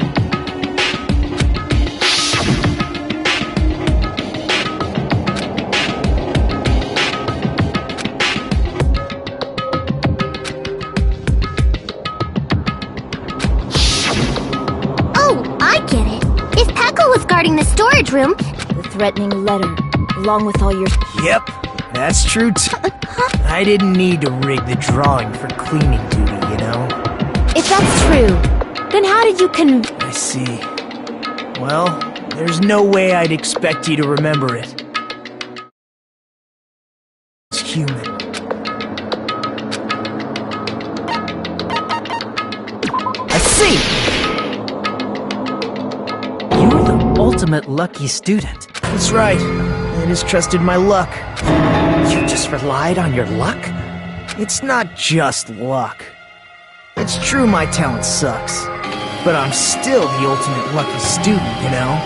regarding the storage room. The threatening letter, along with all your... Yep, that's true too. I didn't need to rig the drawing for cleaning duty, you know? If that's true, then how did you I see. Well, there's no way I'd expect you to remember it. It's human. I see! You're the ultimate lucky student. That's right. I just trusted my luck. You just relied on your luck? It's not just luck. It's true my talent sucks, but I'm still the ultimate lucky student, you know?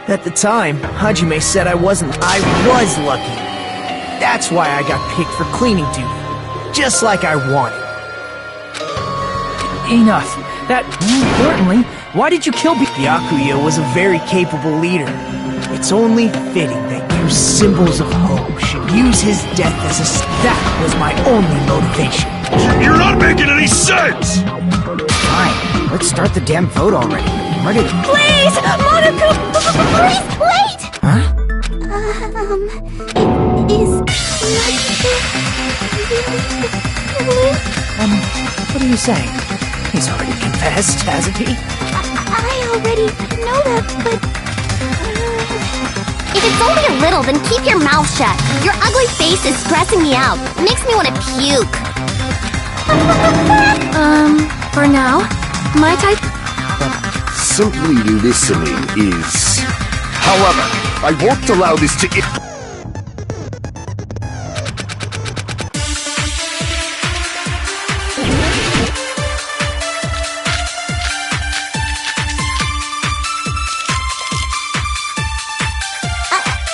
At the time, Hajime said I wasn't. I was lucky. That's why I got picked for cleaning duty, just like I wanted. Enough. That, more importantly, why did you kill Byakuya was a very capable leader. It's only fitting that you symbols of hope should use his death as a... That was my only motivation. You're not making any sense! Fine, let's start the damn vote already. I'm ready to... Please! Monaco! Please, wait! Huh? What are you saying? He's already confessed, hasn't he? I already know that, but... If it's only a little, then keep your mouth shut. Your ugly face is stressing me out. It makes me want to puke. For now, my type... Simply listening is... However, I won't allow this to...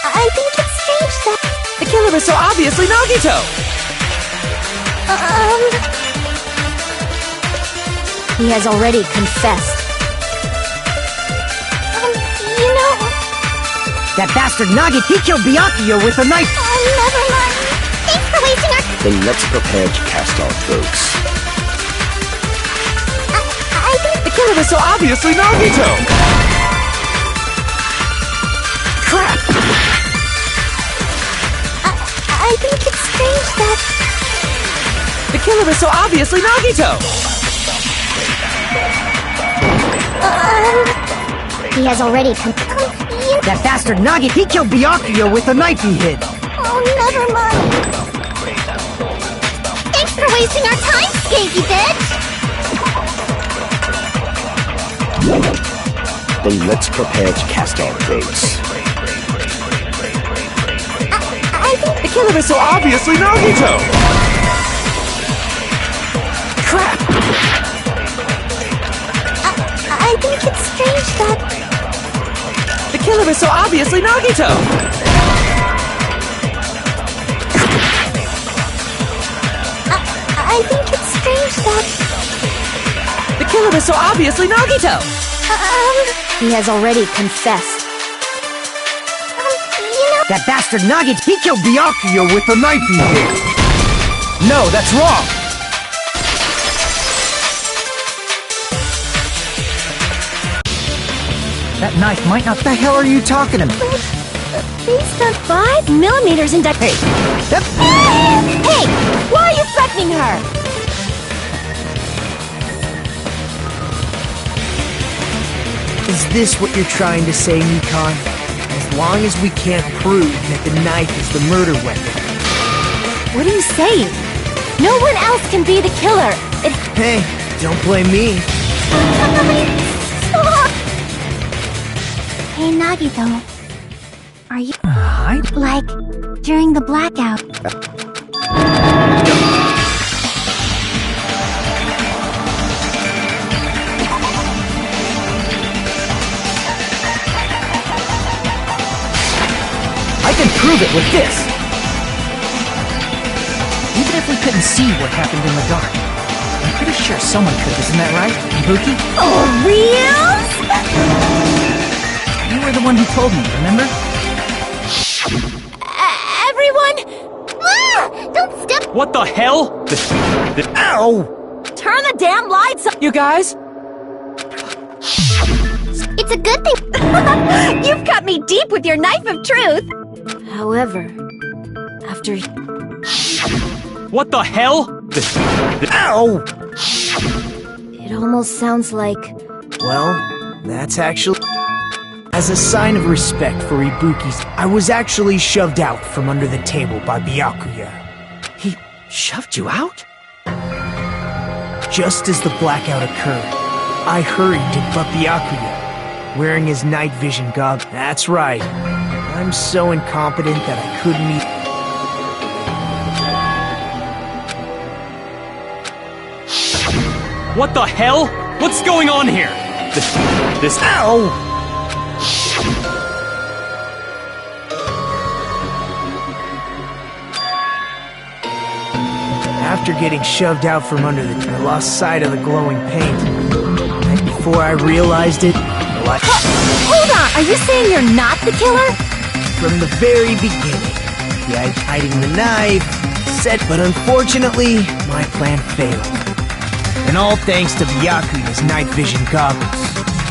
I think it's strange that... The killer is so obviously Nagito! He has already confessed. You know... That bastard Nagi, he killed Byakuya with a knife! never mind. Thanks for wasting our... Then let's prepare to cast our votes. I think... The killer is so obviously Nagito! Crap! I think it's strange that... The killer is so obviously Nagito! He has already That bastard Nagi, he killed Byakuya with a knife he hid! Oh, never mind. Thanks for wasting our time, skanky bitch! Then let's prepare to cast our votes. I think... The killer is so obviously Nagito! Crap! I think it's strange that... The killer is so obviously Nagito! I think it's strange that... The killer is so obviously Nagito! He has already confessed. You know... That bastard Nagi, he killed Byakuya with a knife he hid! No, that's wrong! That knife might not... What the hell are you talking about? Based on 5 millimeters in Hey! Hey! Why are you threatening her? Is this what you're trying to say, Nikon? As long as we can't prove that the knife is the murder weapon. What are you saying? No one else can be the killer. Hey, don't blame me. Stop! Hey, Nagito. Are you... Hi? Like, during the blackout. I can prove it with this! Even if we couldn't see what happened in the dark, I'm pretty sure someone could, isn't that right, Ibuki? For reals? You were the one who told me, remember? Everyone... What the hell? Ow! Turn the damn lights on! You guys? It's a good thing. You've cut me deep with your knife of truth. However, after... What the hell? Ow! It almost sounds like... Well, that's actually... As a sign of respect for Ibuki's, I was actually shoved out from under the table by Byakuya. He shoved you out? Just as the blackout occurred, I hurried to Byakuya, wearing his night vision goggles. That's right. I'm so incompetent that I couldn't even... What the hell? What's going on here? This... Ow! After getting shoved out from under I lost sight of the glowing paint. And before I realized it, the light... Hold on! Are you saying you're not the killer? From the very beginning, yeah, hiding the knife, but unfortunately, my plan failed. And all thanks to Byakuya's night vision goggles.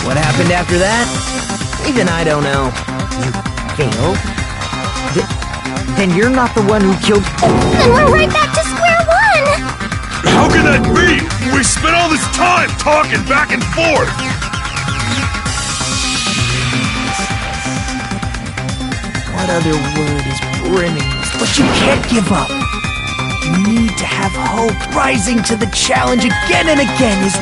What happened after that? Even I don't know. You failed? Then you're not the one who killed... Then we're right back to square one! How can that be? We spent all this time talking back and forth! What other word is brimming? But you can't give up. You need to have hope. Rising to the challenge again and again is...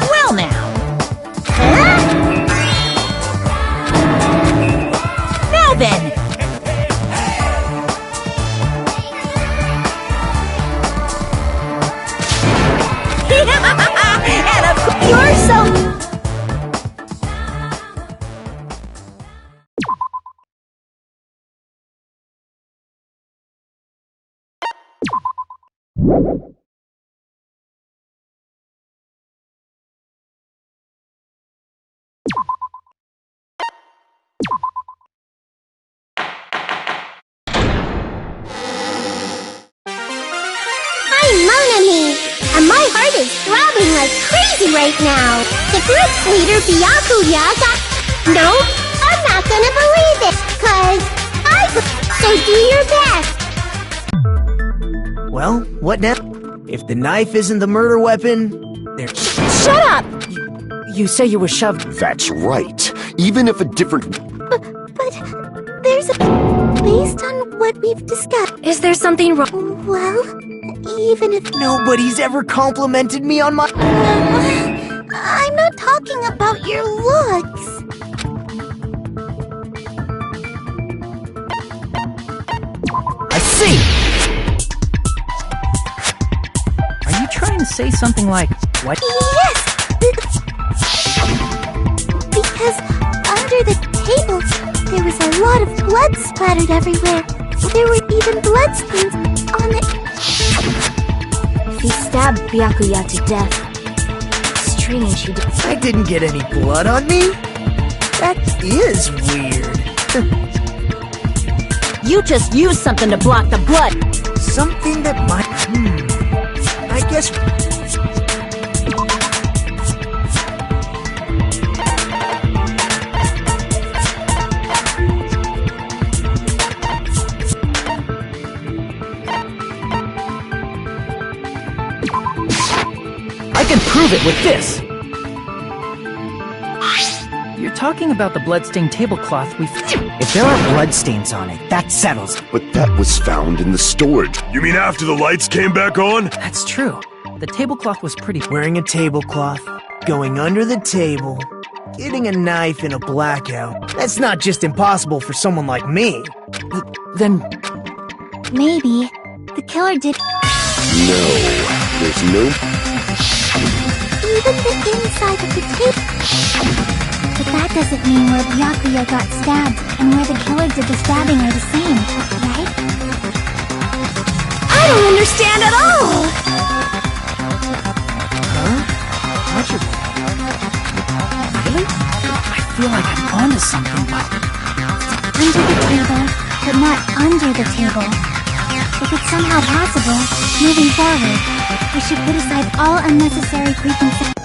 Well now. Now then. And of course, you're so... And my heart is throbbing like crazy right now. The group's leader, Byakuya, got... No, I'm not gonna believe it, 'cause So do your best. Well, what now? If the knife isn't the murder weapon, there... Shut up! You say you were shoved... That's right. Even if a different... But there's a... Based on what we've discussed... Is there something wrong? Well, even if... Nobody's ever complimented me on my... I'm not talking about your looks. I see! Are you trying to say something like, what? Yes! Because under the table, there was a lot of blood splattered everywhere. There were even bloodstains on it. He stabbed Byakuya to death. Strange he did. I didn't get any blood on me? That is weird. You just used something to block the blood. Something that might... I guess... I can prove it with this! You're talking about the bloodstained tablecloth we... If there are bloodstains on it, that settles it. But that was found in the storage. You mean after the lights came back on? That's true. The tablecloth was pretty... Wearing a tablecloth, going under the table, getting a knife in a blackout. That's not just impossible for someone like me. Then... Maybe the killer did No, there's no... even the inside of the table. But that doesn't mean where Byakuya got stabbed and where the killer did the stabbing are the same, right? I don't understand at all! Roger. Really? I feel like I'm onto something, but... Under the table, but not under the table. If it's somehow possible, moving forward, we should put aside all unnecessary preconceptions.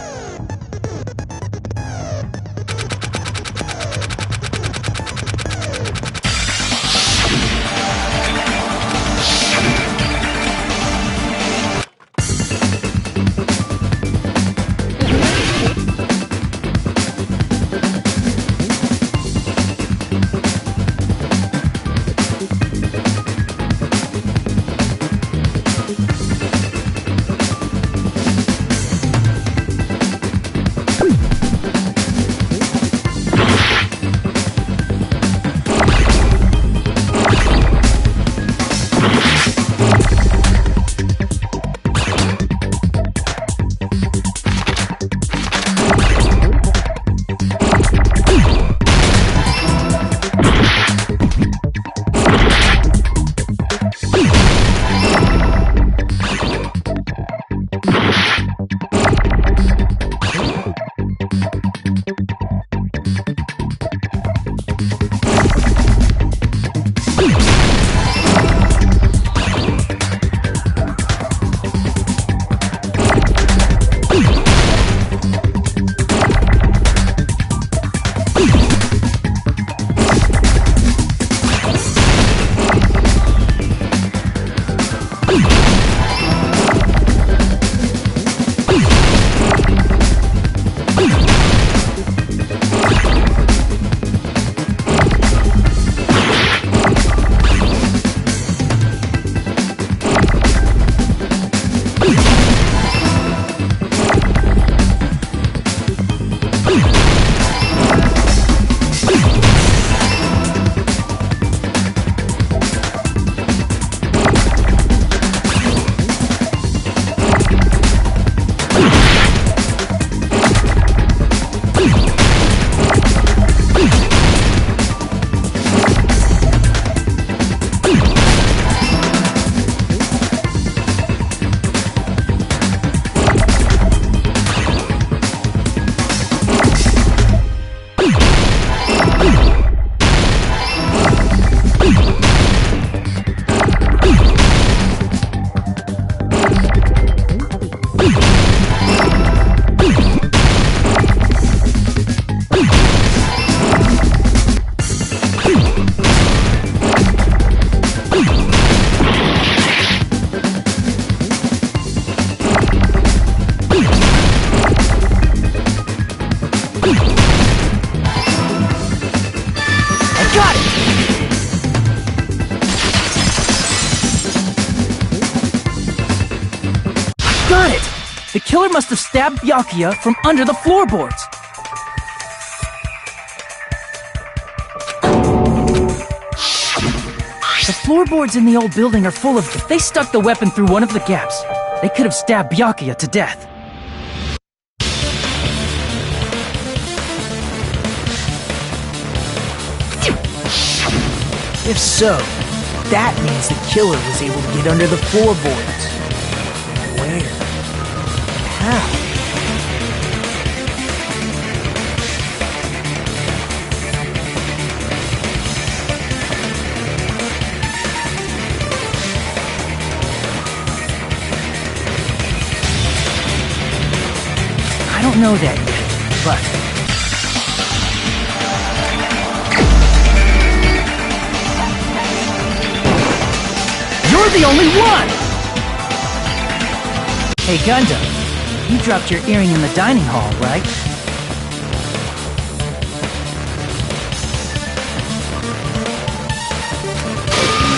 Got it! The killer must have stabbed Byakuya from under the floorboards. The floorboards in the old building are full of... If they stuck the weapon through one of the gaps, they could have stabbed Byakuya to death. If so, that means the killer was able to get under the floorboards. Where? How? I don't know that yet, but... You're the only one! Hey, Gundam, you dropped your earring in the dining hall, right?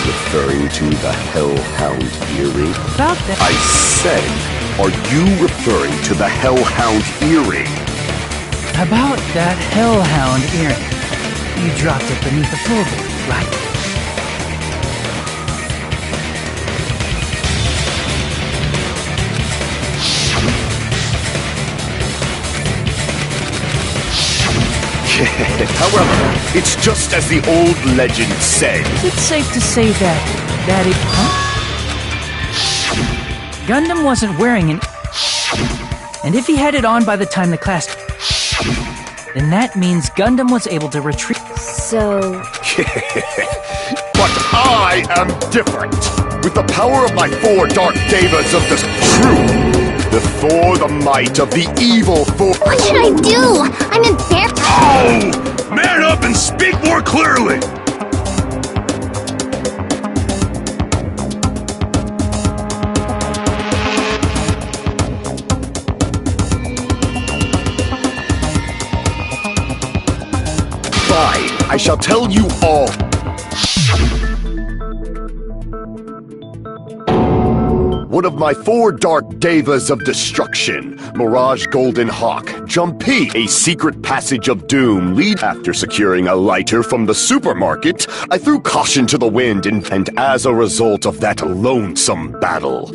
Referring to the Hellhound earring? About that... I said Are you referring to the Hellhound earring? About that Hellhound earring. You dropped it beneath the floorboard, right? However, it's just as the old legend said. Is it safe to say that it... Huh? Gundam wasn't wearing an... And if he had it on by the time the class... Then that means Gundam was able to retrieve... So... But I am different. With the power of my 4 dark devas of the truth. The Thor, the might of the evil Thor. What should I do? I'm embarrassed. Oh! Man up and speak more clearly! Fine, I shall tell you all. One of my 4 dark devas of destruction, Mirage Golden Hawk, Jumpy, a secret passage of doom lead. After securing a lighter from the supermarket, I threw caution to the wind and as a result of that lonesome battle.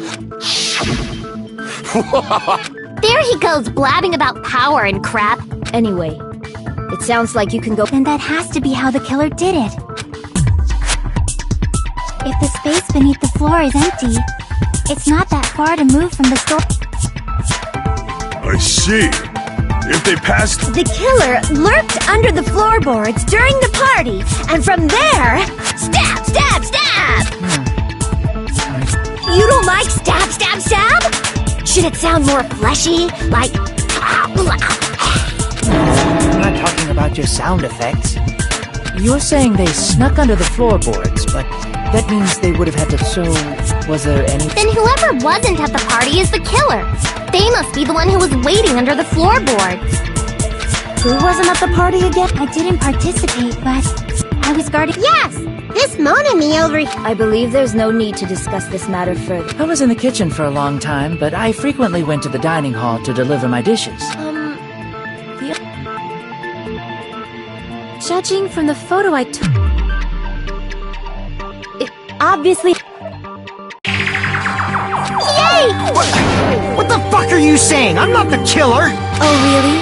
There he goes blabbing about power and crap. Anyway, it sounds like you can go... Then that has to be how the killer did it. If the space beneath the floor is empty, it's not that far to move from the store. I see. If they passed... The killer lurked under the floorboards during the party, and from there... Stab, stab, stab! You don't like stab, stab, stab? Should it sound more fleshy? Like... I'm not talking about your sound effects. You're saying they snuck under the floorboards, but that means they would have had to... So, was there any... Then whoever wasn't at the party is the killer. They must be the one who was waiting under the floorboards. Who wasn't at the party again? I didn't participate, but I was guarding... Yes! This Mona me over here. I believe there's no need to discuss this matter further. I was in the kitchen for a long time, but I frequently went to the dining hall to deliver my dishes. Judging from the photo I took... It obviously... Yay! What the fuck are you saying? I'm not the killer! Oh, really?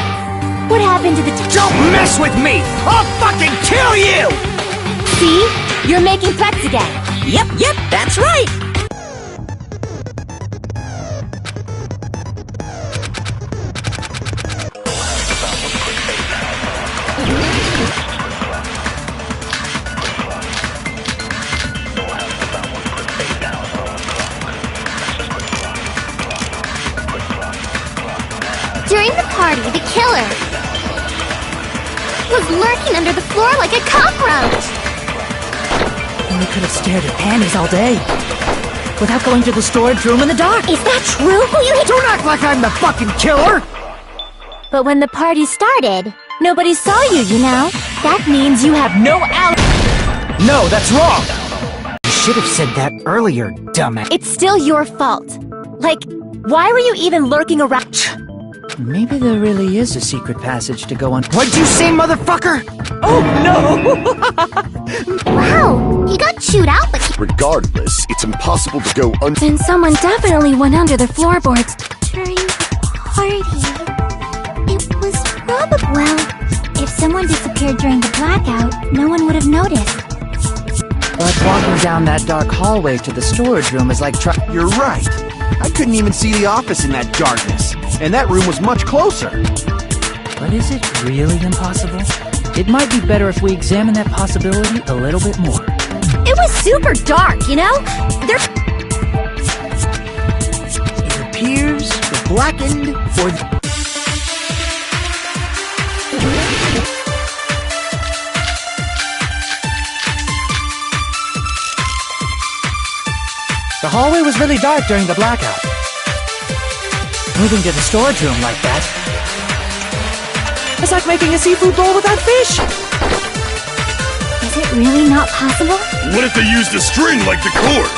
What happened to the... Don't mess with me! I'll fucking kill you! See? You're making threats again. Yep, that's right. During the party, the killer was lurking under the floor like a cockroach. And they could have stared at panties all day. Without going to the storage room in the dark. Is that true? Who you hit? Don't act like I'm the fucking killer! But when the party started, nobody saw you, you know? That means you have no alibi. No, that's wrong! You should have said that earlier, dumbass. It's still your fault. Like, why were you even lurking around? Maybe there really is a secret passage to go on. What'd you say, motherfucker? Oh, no! Wow, he got chewed out, but Regardless, it's impossible to go then someone definitely went under the floorboards during the party. It was probably... Well, if someone disappeared during the blackout, no one would have noticed. But walking down that dark hallway to the storage room is like You're right. I couldn't even see the office in that darkness, and that room was much closer. But is it really impossible? It might be better if we examine that possibility a little bit more. It was super dark, you know? It appears the blackened or the... The hallway was really dark during the blackout. Moving to the storage room like that, it's like making a seafood bowl without fish. Is it really not possible? What if they used a string like the cord?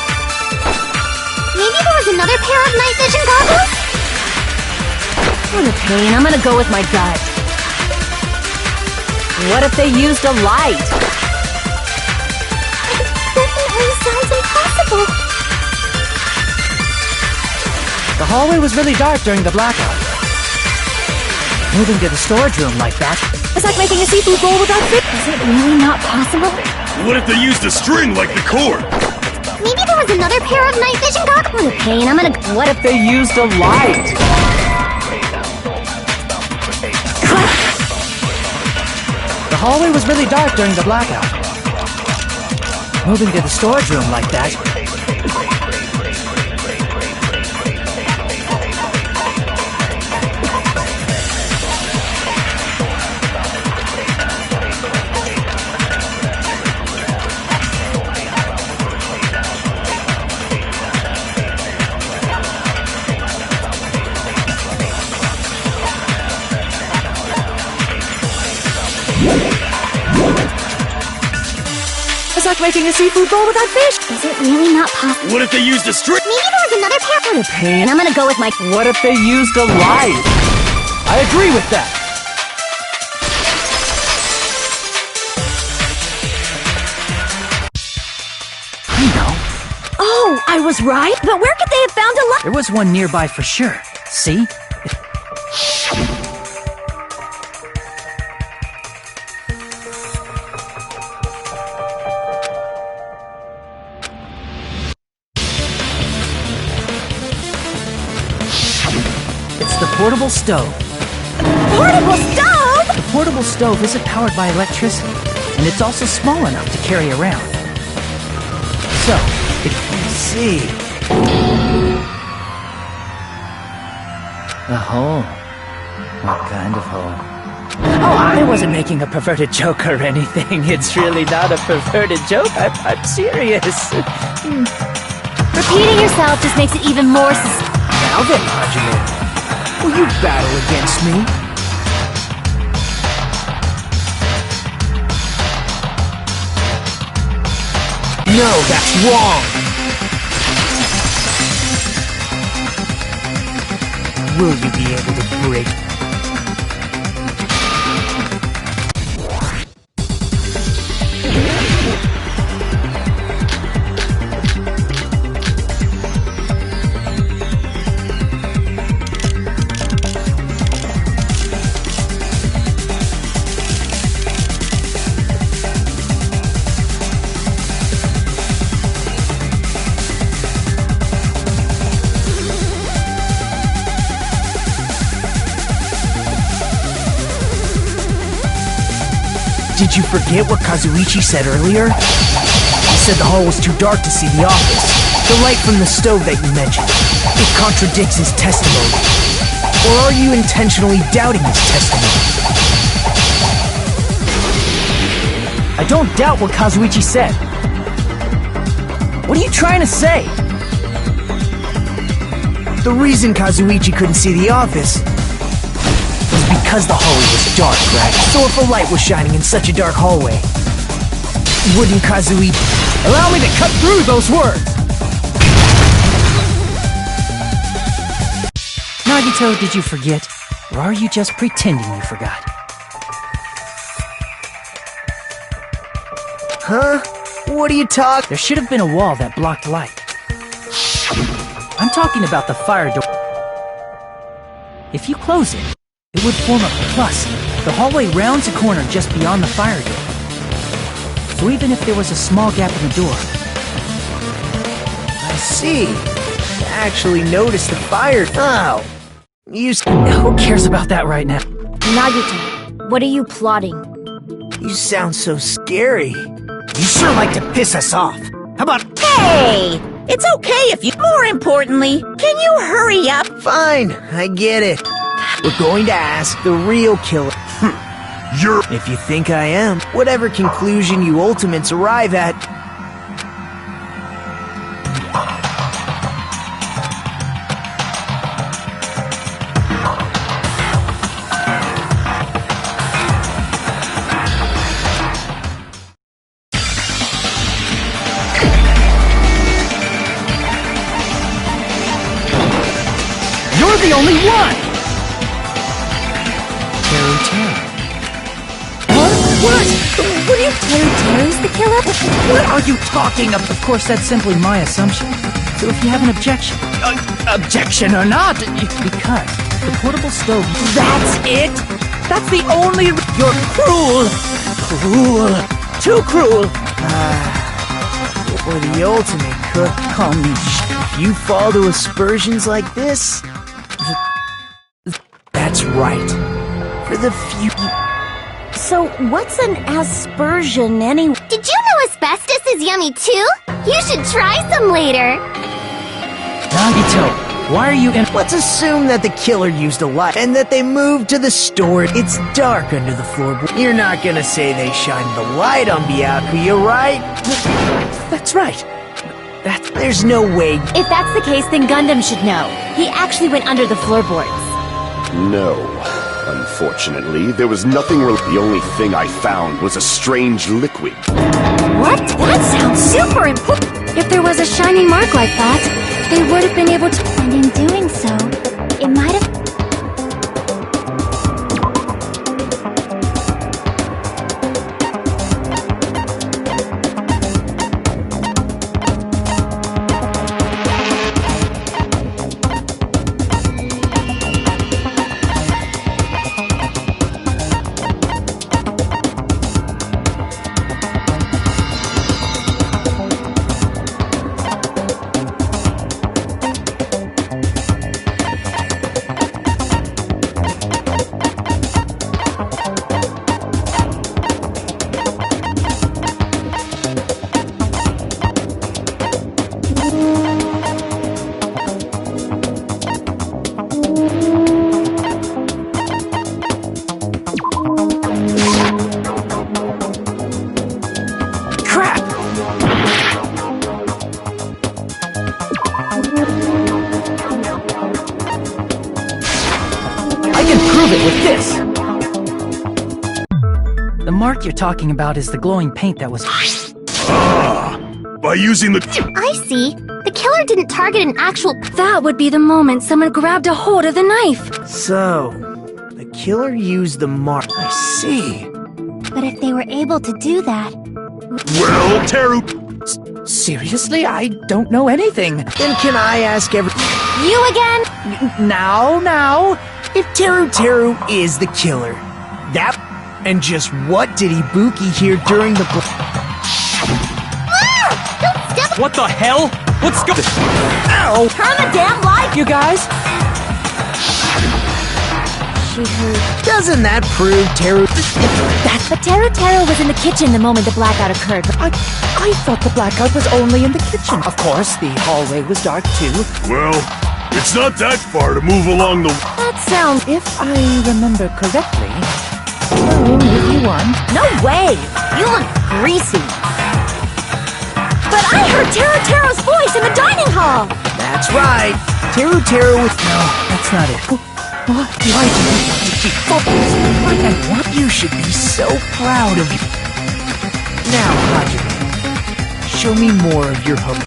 Maybe there was another pair of night vision goggles? What a pain. I'm gonna go with my gut. What if they used a light? Definitely sounds impossible. The hallway was really dark during the blackout. Moving to the storage room like that. It's like making a seafood bowl without fish. Is it really not possible? What if they used a string like the cord? Maybe there was another pair of night vision goggles. What a pain. I'm gonna. What if they used a light? The hallway was really dark during the blackout. Moving to the storage room like that. It's like making a seafood bowl without fish. Is it really not possible? What if they used a string? Maybe there was another pair. What a pain. I'm gonna go with my... What if they used a light? I agree with that. I know. Oh, I was right. But where could they have found a light? There was one nearby for sure. See? It's the portable stove. Portable stove? The portable stove isn't powered by electricity, and it's also small enough to carry around. So, if you see... A hole. What kind of hole? Oh, I wasn't making a perverted joke or anything. It's really not a perverted joke. I'm serious. Repeating yourself just makes it even more Now then, Hajime, will you battle against me? No, that's wrong! Will you be able to break? Did you forget what Kazuichi said earlier? He said the hall was too dark to see the office. The light from the stove that you mentioned. It contradicts his testimony. Or are you intentionally doubting his testimony? I don't doubt what Kazuichi said. What are you trying to say? The reason Kazuichi couldn't see the office was because the hallway was dark, right? So if a light was shining in such a dark hallway, wouldn't Kazuichi... Allow me to cut through those words! Nagito, did you forget? Or are you just pretending you forgot? Huh? What are you talking? There should have been a wall that blocked light. I'm talking about the fire door. If you close it, it would form a plus. The hallway rounds a corner just beyond the fire door. So even if there was a small gap in the door... I see. You actually noticed the fire. Oh. Who cares about that right now? Nagito, what are you plotting? You sound so scary. You sure like to piss us off. How about... Hey! It's okay if you... More importantly, can you hurry up? Fine, I get it. We're going to ask the real killer. You're... If you think I am, whatever conclusion you ultimates arrive at... You're the only one! Teru Teru. What? What if Teru Teru's the killer? What are you talking of? Of course, that's simply my assumption. So if you have an objection... objection or not, because the portable stove... That's it? That's the only... You're cruel! Cruel! Too cruel! For the ultimate cook, Call me if you fall to aspersions like this... That's right. For the future... So, what's an aspersion anyway? Did you know asbestos is yummy too? You should try some later. Nagito, why are you in... Let's assume that the killer used a light and that they moved to the store. It's dark under the floorboard. You're not gonna say they shined the light on Byakuya, right? That's right. There's no way. If that's the case, then Gundam should know. He actually went under the floorboards. No. Unfortunately, there was nothing The only thing I found was a strange liquid. What? That sounds super important. If there was a shiny mark like that, they would have been able to... And in doing so, it might have... The mark you're talking about is the glowing paint that was... By using the... I see. The killer didn't target an actual... That would be the moment someone grabbed a hold of the knife. So, the killer used the mark. I see. But if they were able to do that... Well, Teru... Seriously? I don't know anything. Then can I ask You again? Now? If Teru Teru is the killer, that... And just what did Ibuki hear during the... What the hell? What's going... Ow! Turn the damn light! You guys? She heard... Doesn't that prove Teru... But Teru Teru was in the kitchen the moment the blackout occurred. I thought the blackout was only in the kitchen. Of course, the hallway was dark too. Well, it's not that far to move along the... That sounds... If I remember correctly... room if you want. No way! You look greasy. But I heard Teru Teru's voice in the dining hall! That's right. Teru Teru with... No, that's not it. Why do you want to keep focused? What? You should be so proud of you. Now, Hajime, show me more of your hope.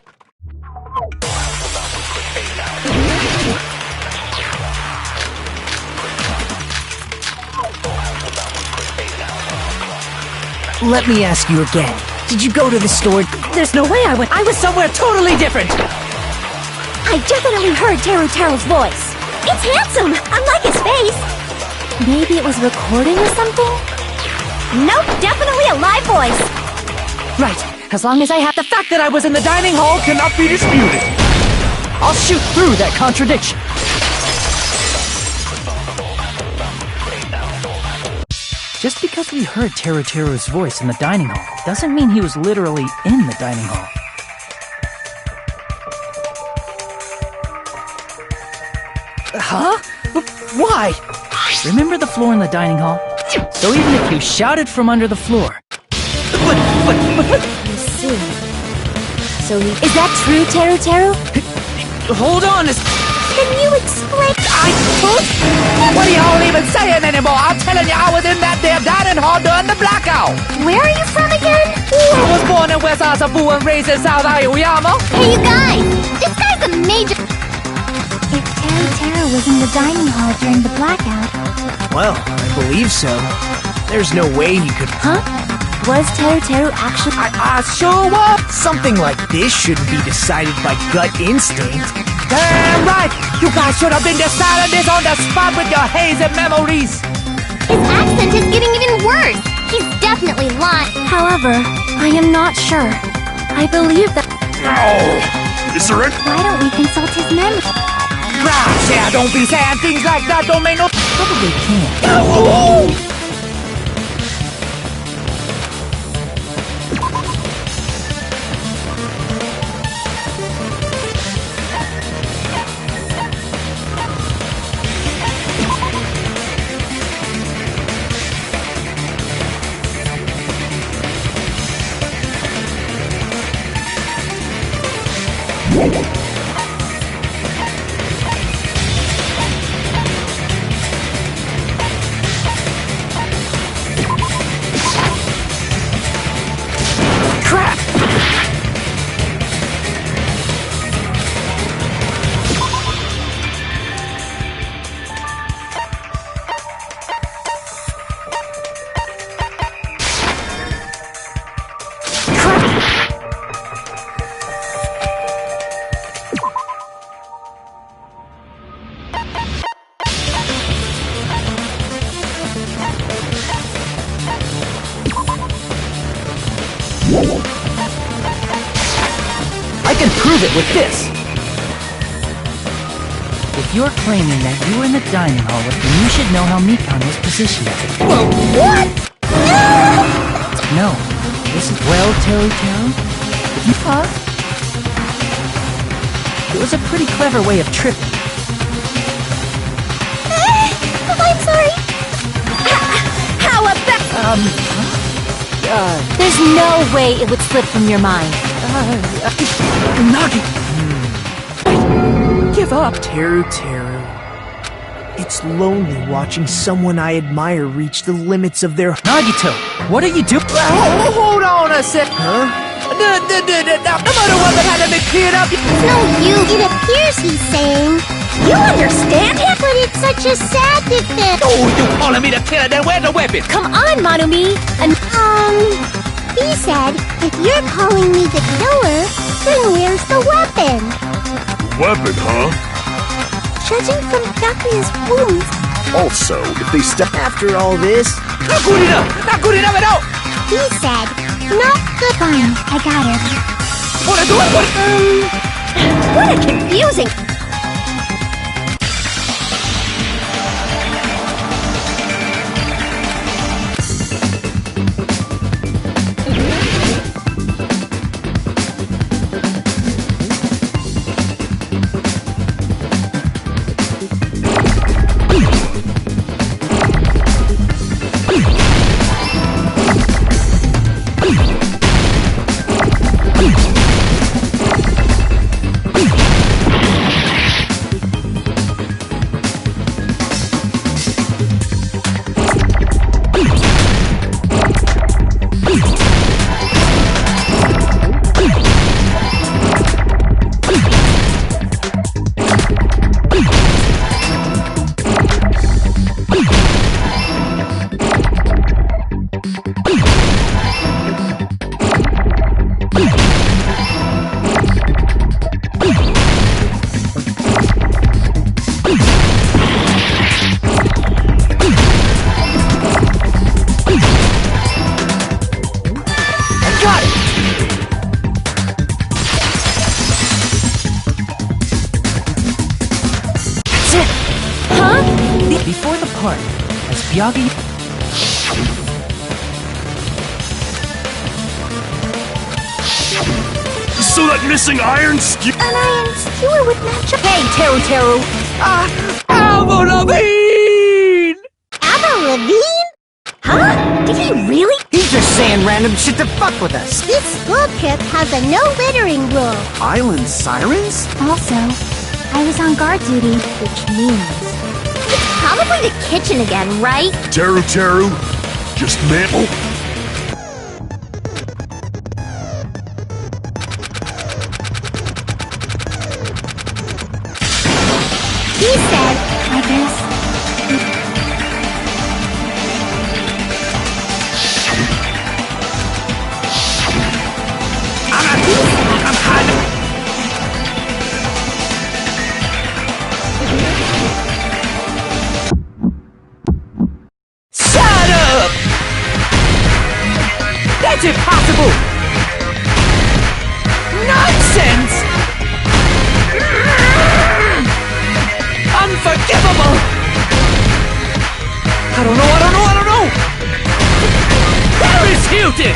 Let me ask you again. Did you go to the store? There's no way I went. I was somewhere totally different. I definitely heard Teru Teru's voice. It's handsome, unlike his face. Maybe it was recording or something? Nope, definitely a live voice. Right. As long as I have the fact that I was in the dining hall cannot be disputed. I'll shoot through that contradiction. Just because we heard Teru Teru's voice in the dining hall doesn't mean he was literally in the dining hall. Huh? Why? Remember the floor in the dining hall? So even if you shouted from under the floor... I see. So is that true, Teru Teru? Hold on, Can you explain? What are y'all even saying anymore? I'm telling you, I was in that damn dining hall during the blackout. Where are you from again? I was born in West Asabu and raised in South Aoyama. Hey, you guys! This guy's a major... If Teru Teru was in the dining hall during the blackout... Well, I believe so. There's no way he could... Huh? Was Teru actually... Sure was! Something like this shouldn't be decided by gut instinct. Damn right! You guys should have been deciding this on the spot with your hazy memories! His accent is getting even worse! He's definitely lying. However, I am not sure. I believe that... Oh! Is there any... Why don't we consult his memory? Gosh, yeah, don't be saying things like that, don't make no... Probably can't. Oh! I can prove it with this! If you're claiming that you were in the dining hall with me, you should know how Mikan was positioned at the... Whoa, what? No. This is... Well, Teru? Huh? It was a pretty clever way of tripping. I'm sorry. How about... There's no way it would slip from your mind. Nagi! Give up! Teru. It's lonely watching someone I admire reach the limits of their... Nagito, what are you doing? Hold on a sec. Huh? I'm the one that had to be cleared up. No, it appears he's saying. You understand him? But it's such a sad thing. Oh, you calling me the killer, then where's the weapon? Come on, Manumi. And He said, if you're calling me the killer, then where's the weapon? Weapon, huh? Judging from Gakuya's wounds. Also, if they step... After all this... Not good enough! Not good enough at all! He said, not good. Fine, I got it. What what a confusing... Before the party, as Byagi... So that missing iron skewer... An iron skewer would match up. Hey, Teru! Avril Lavigne! Avril Lavigne? Huh? Did he really? He's just saying random shit to fuck with us. This school trip has a no littering rule. Island sirens? Also, I was on guard duty, which means... It's probably the kitchen again, right? Teru, just man... Oh. He said, I guess... That's impossible! Nonsense! Unforgivable! I don't know! Paris Hilton!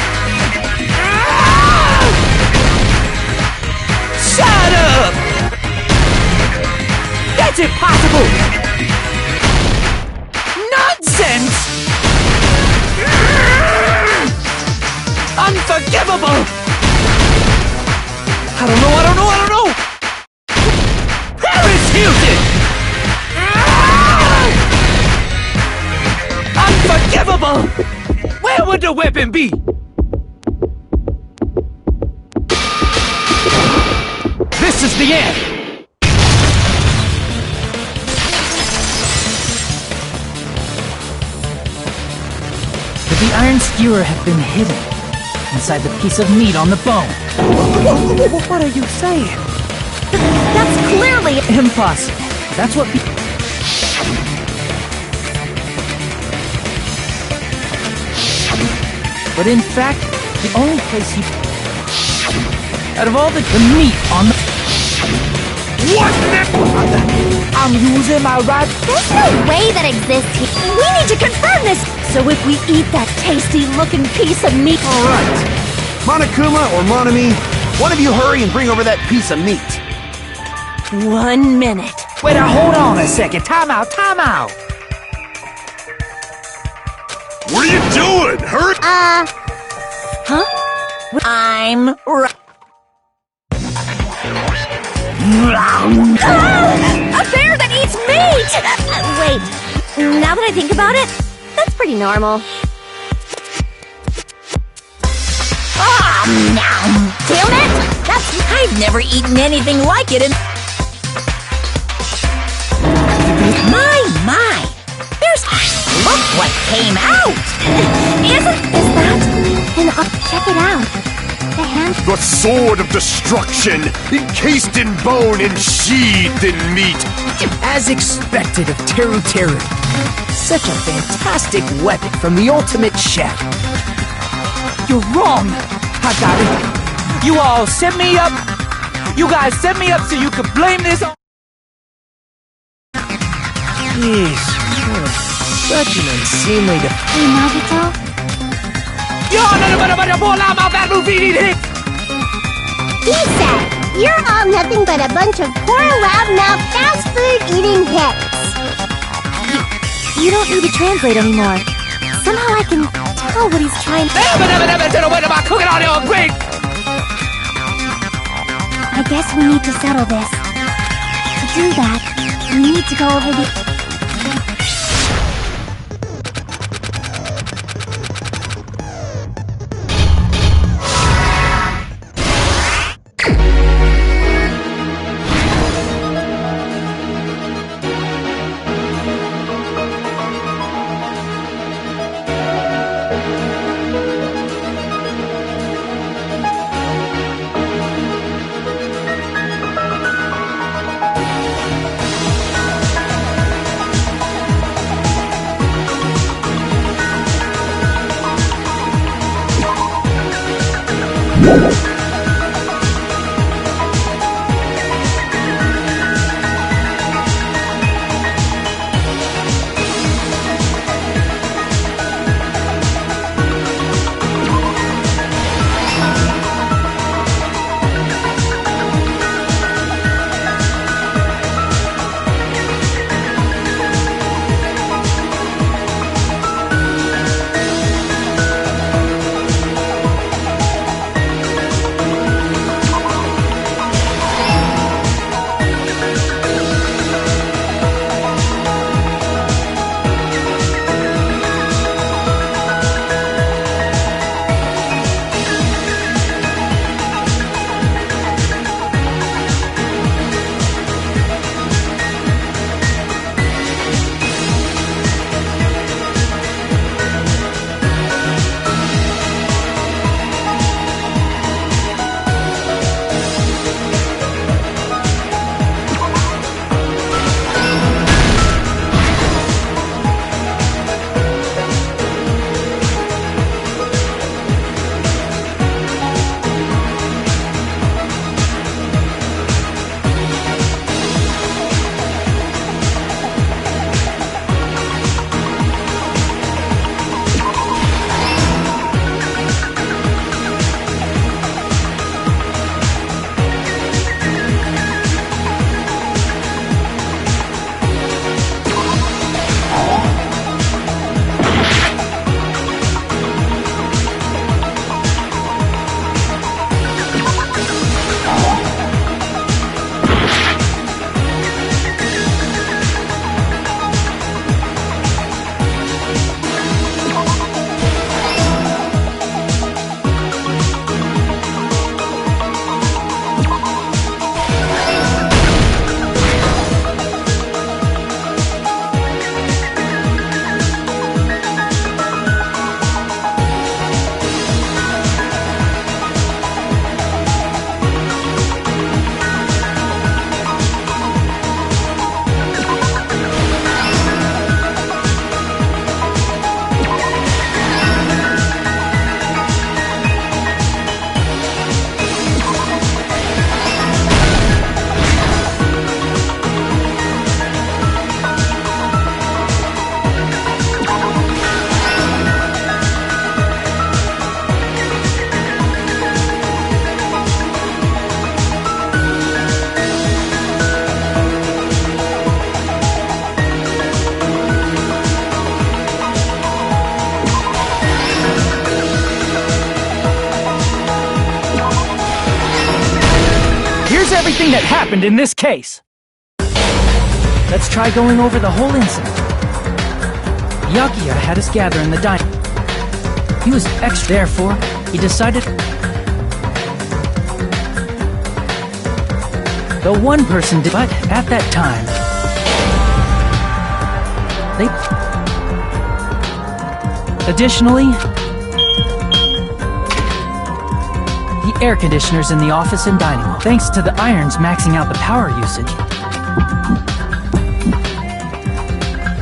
Shut up! That's impossible! Nonsense! Unforgivable! I don't know! Paris Hilton! Unforgivable! Where would the weapon be? This is the end! Could the iron skewer have been hidden inside the piece of meat on the bone? What are you saying? That's clearly Impossible. That's what But in fact, the only place he... Out of all the meat on the... What the... I'm using my right... There's no way that exists here. We need to confirm this! So if we eat that tasty-looking piece of meat... Alright. Monokuma or Monami, one of you hurry and bring over that piece of meat. 1 minute. Wait, hold on a second. Time out. What are you doing? Hurry! Huh? I'm right. A bear that eats meat! Wait, now that I think about it, that's pretty normal. Damn it! I've never eaten anything like it in... My! Look what came out! Is that? Then I'll check it out. The hand... The sword of destruction, encased in bone and sheathed in meat. As expected of Teru Teru. Such a fantastic weapon from the ultimate chef. You're wrong. I got it. You all set me up. You guys set me up so you could blame this on... Jeez, such an unseemly Hey, Nagito? He said, you're all nothing but a bunch of poor, loudmouth, fast food eating hips. You don't need to translate anymore. Somehow I can tell what he's trying to... I guess we need to settle this. To do that, we need to go over the... everything that happened in this case. Let's try going over the whole incident. Byakuya had us gather in the dining. He was extra, therefore, he decided. The one person did, but at that time, additionally, the air conditioners in the office and dining hall, thanks to the irons maxing out the power usage.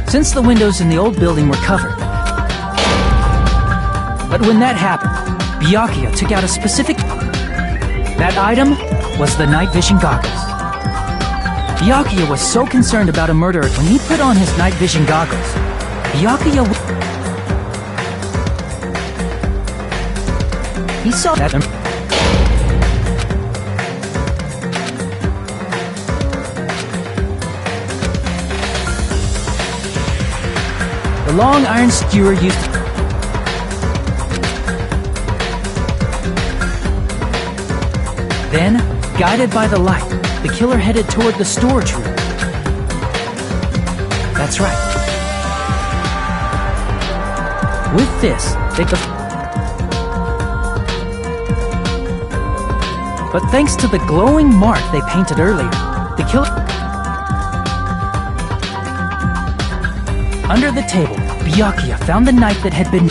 Since the windows in the old building were covered. But when that happened, Byakuya took out a specific... That item was the night vision goggles. Byakuya was so concerned about a murderer when he put on his night vision goggles. Byakuya... He saw that... The long iron skewer used to... Then, guided by the light, the killer headed toward the storage room. That's right. With this, they could... But thanks to the glowing mark they painted earlier, the killer... Under the table, Byakuya found the knife that had been...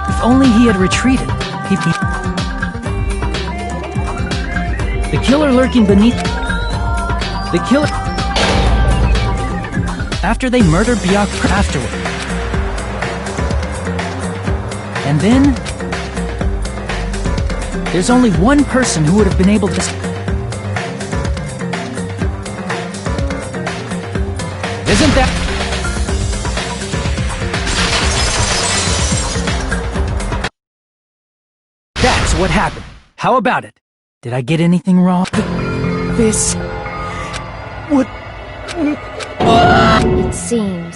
If only he had retreated, he'd... The killer lurking beneath... The killer... After they murdered Byakuya afterward. And then... There's only one person who would have been able to... Isn't that... That's what happened. How about it? Did I get anything wrong? This would... It seems.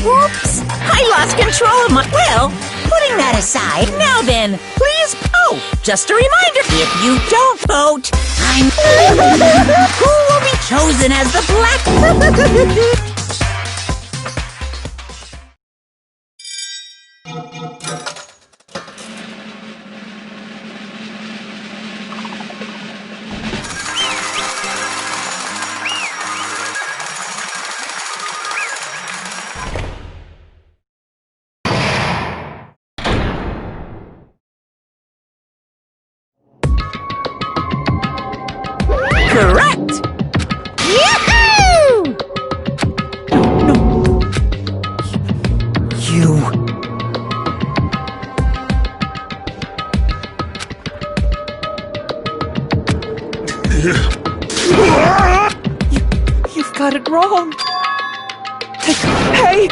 Whoops! I lost control of my... Well, putting that aside, now then, please vote! Just a reminder, if you don't vote, I'm... Who will be chosen as the black... Correct! Yahoo! You've got it wrong. Hey!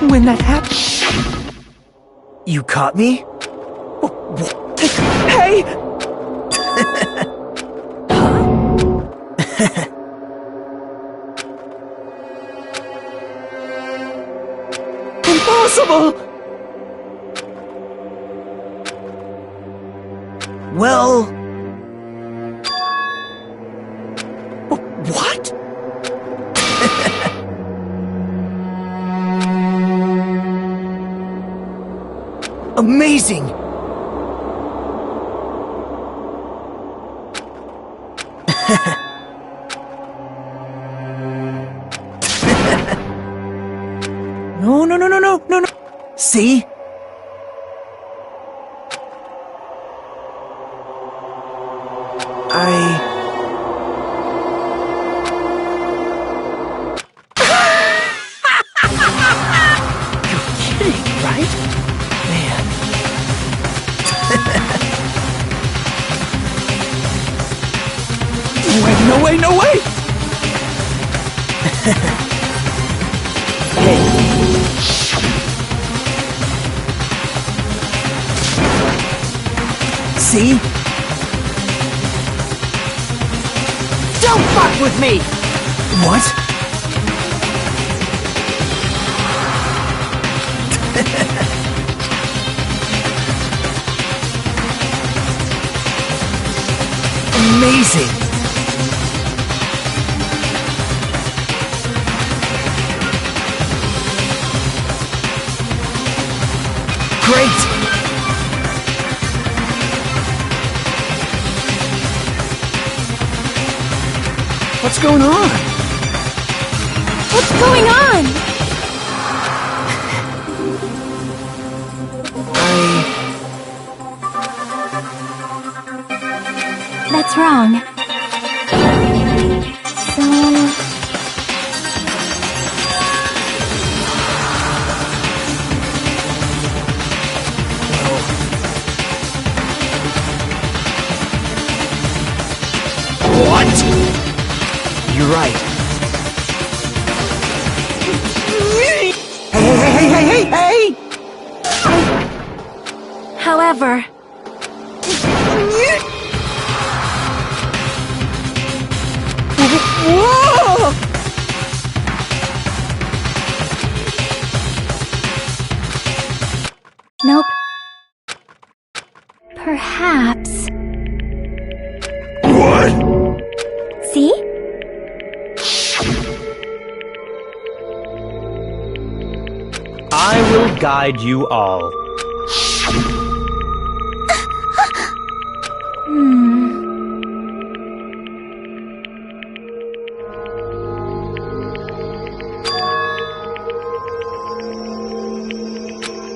When that happened... You caught me? Hey! Impossible! Well... What? Amazing! See? You're kidding, right? Man. No way, no way! See? Don't fuck with me! What? Amazing! Great! What's going on? What's going on? That's wrong. So... What? You're right. Hey! However... Whoa! Nope. Perhaps. What? See? I will guide you all.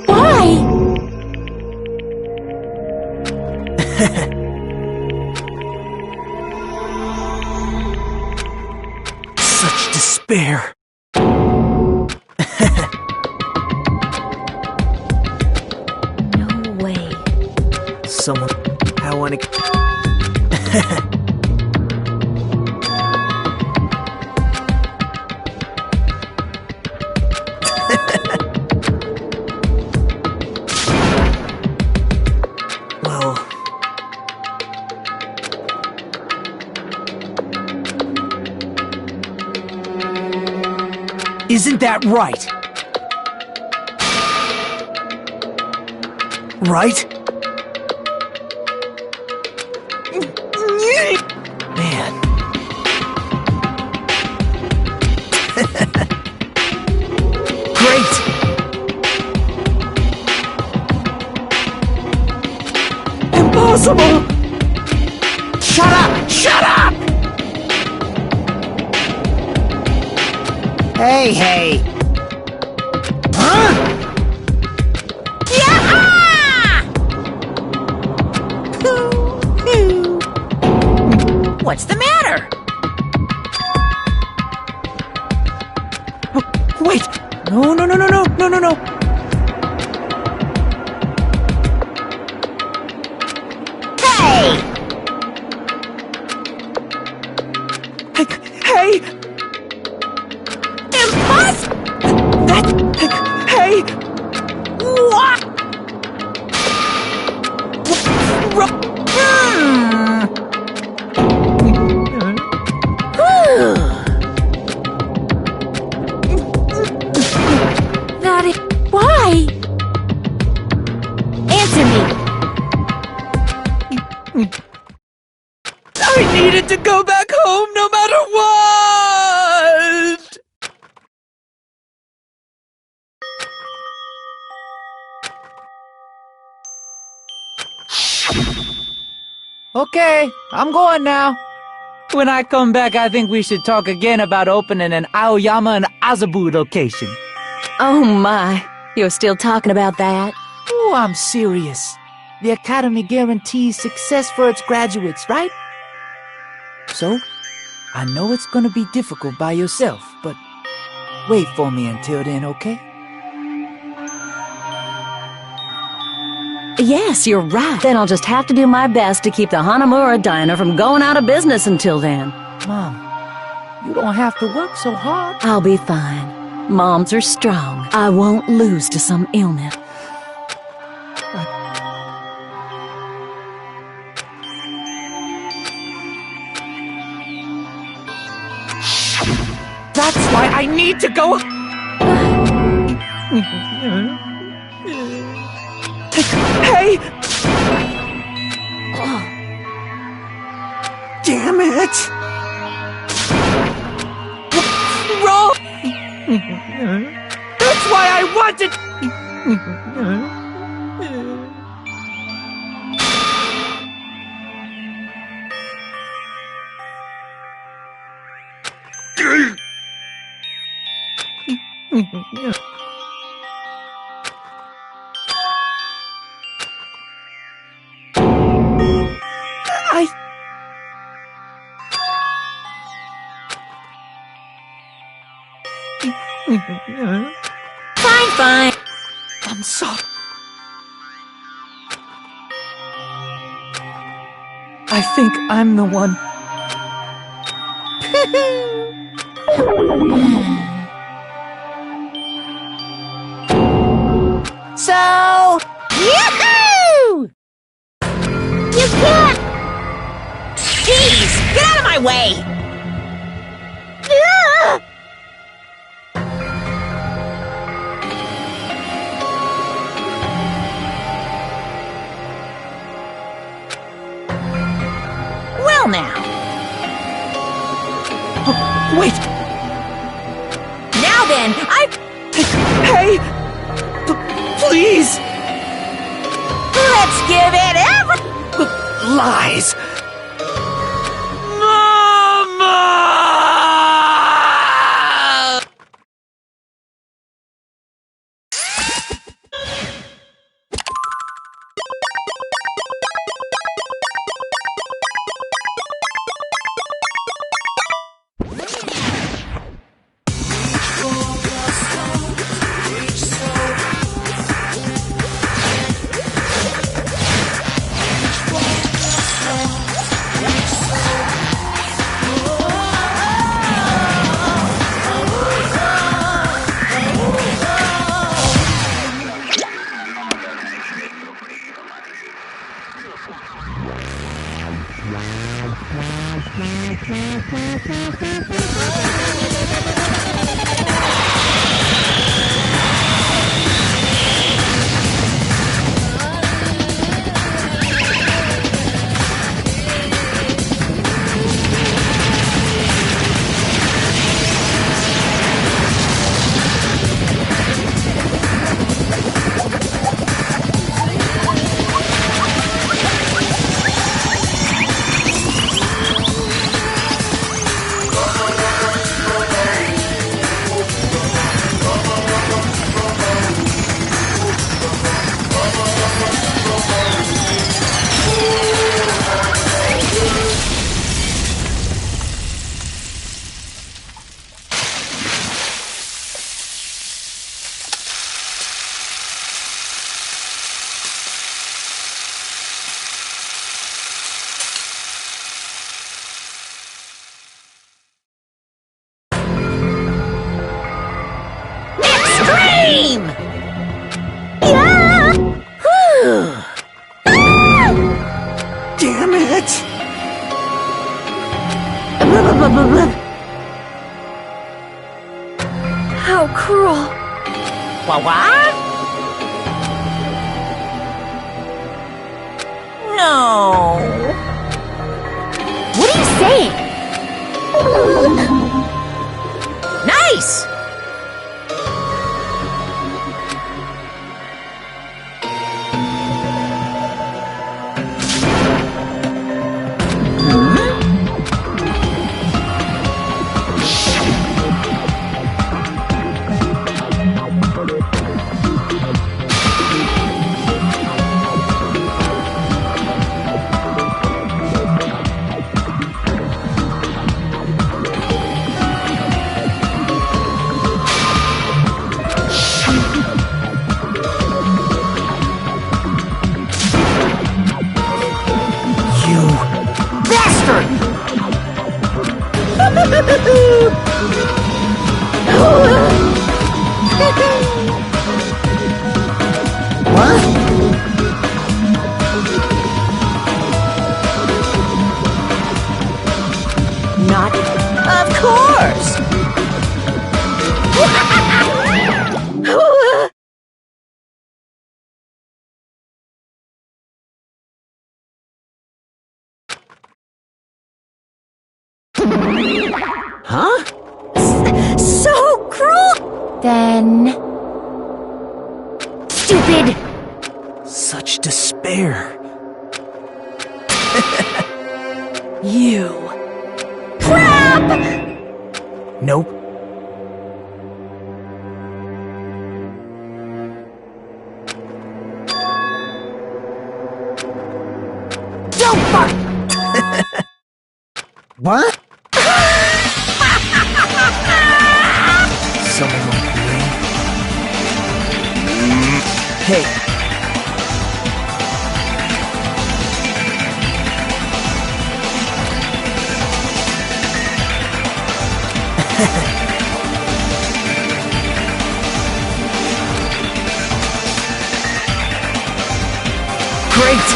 Why? Such despair. No way. Someone... I wanna... Well... Isn't that right? Right? Man. Great! Impossible! Shut up! Shut up! Hey! Huh? What's the matter? Wait! No! Hey! Hey! Impossible! Hey! What? That is... Why? Answer me. I needed to go back home no matter what! Okay, I'm going now. When I come back, I think we should talk again about opening an Aoyama and Azabu location. Oh my. You're still talking about that? Oh, I'm serious. The Academy guarantees success for its graduates, right? So, I know it's gonna be difficult by yourself, but wait for me until then, okay? Yes, you're right. Then I'll just have to do my best to keep the Hanamura Diner from going out of business until then. Mom, you don't have to work so hard. I'll be fine. Moms are strong. I won't lose to some illness. That's why I need to go. Hey! Damn it! Wrong! That's why I wanted. Fine. I'm sorry. I think I'm the one. So... Yahoo! You can't... Jeez! Get out of my way! Well now. Wait! Now then, Hey! Please! Let's give it Lies! Mama! Extreme! Yeah! Damn it! How cruel. What? No. What are you saying? Nice! Then... Stupid! Such despair. You. Crap! Nope. Don't bark! What? Someone like me. Hey. Great!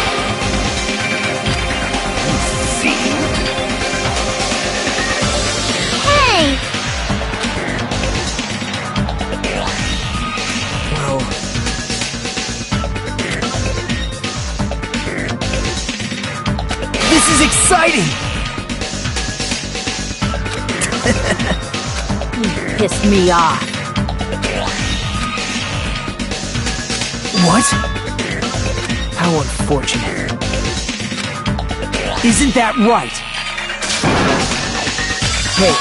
Hey! Well... This is exciting! Pissed me off. What? How unfortunate. Isn't that right? Hey.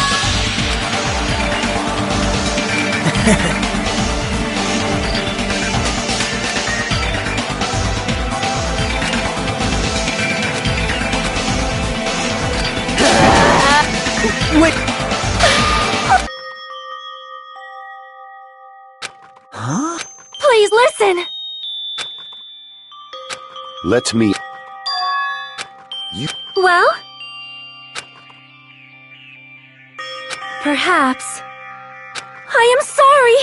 Wait. Huh? Please listen! Let me... Well? Perhaps... I am sorry!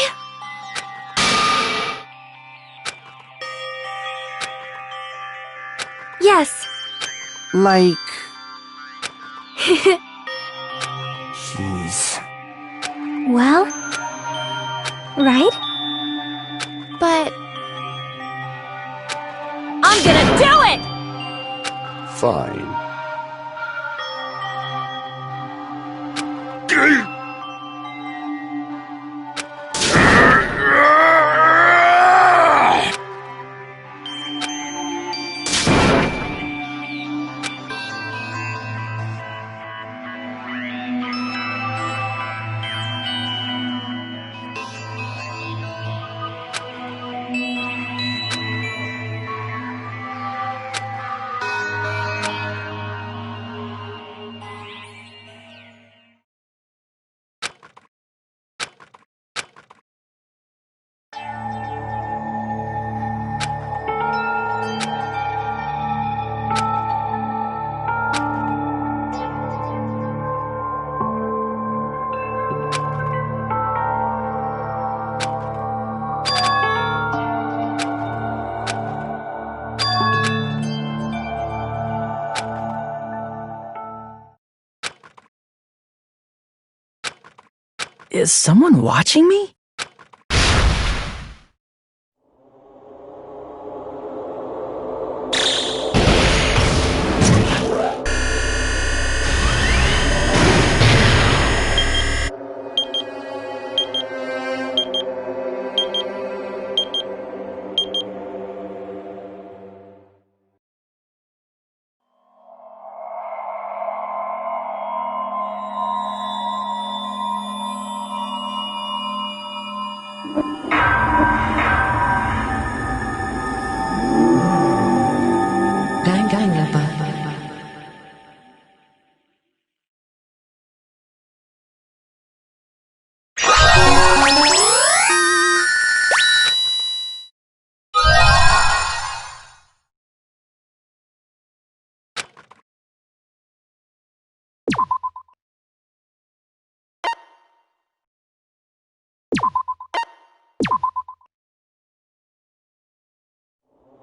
Yes. Like... Jeez. Well? Right? But... I'm gonna do it! Fine. Is someone watching me? Dangle Grandpa.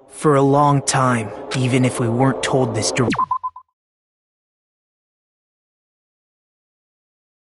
For a long time, even if we weren't told this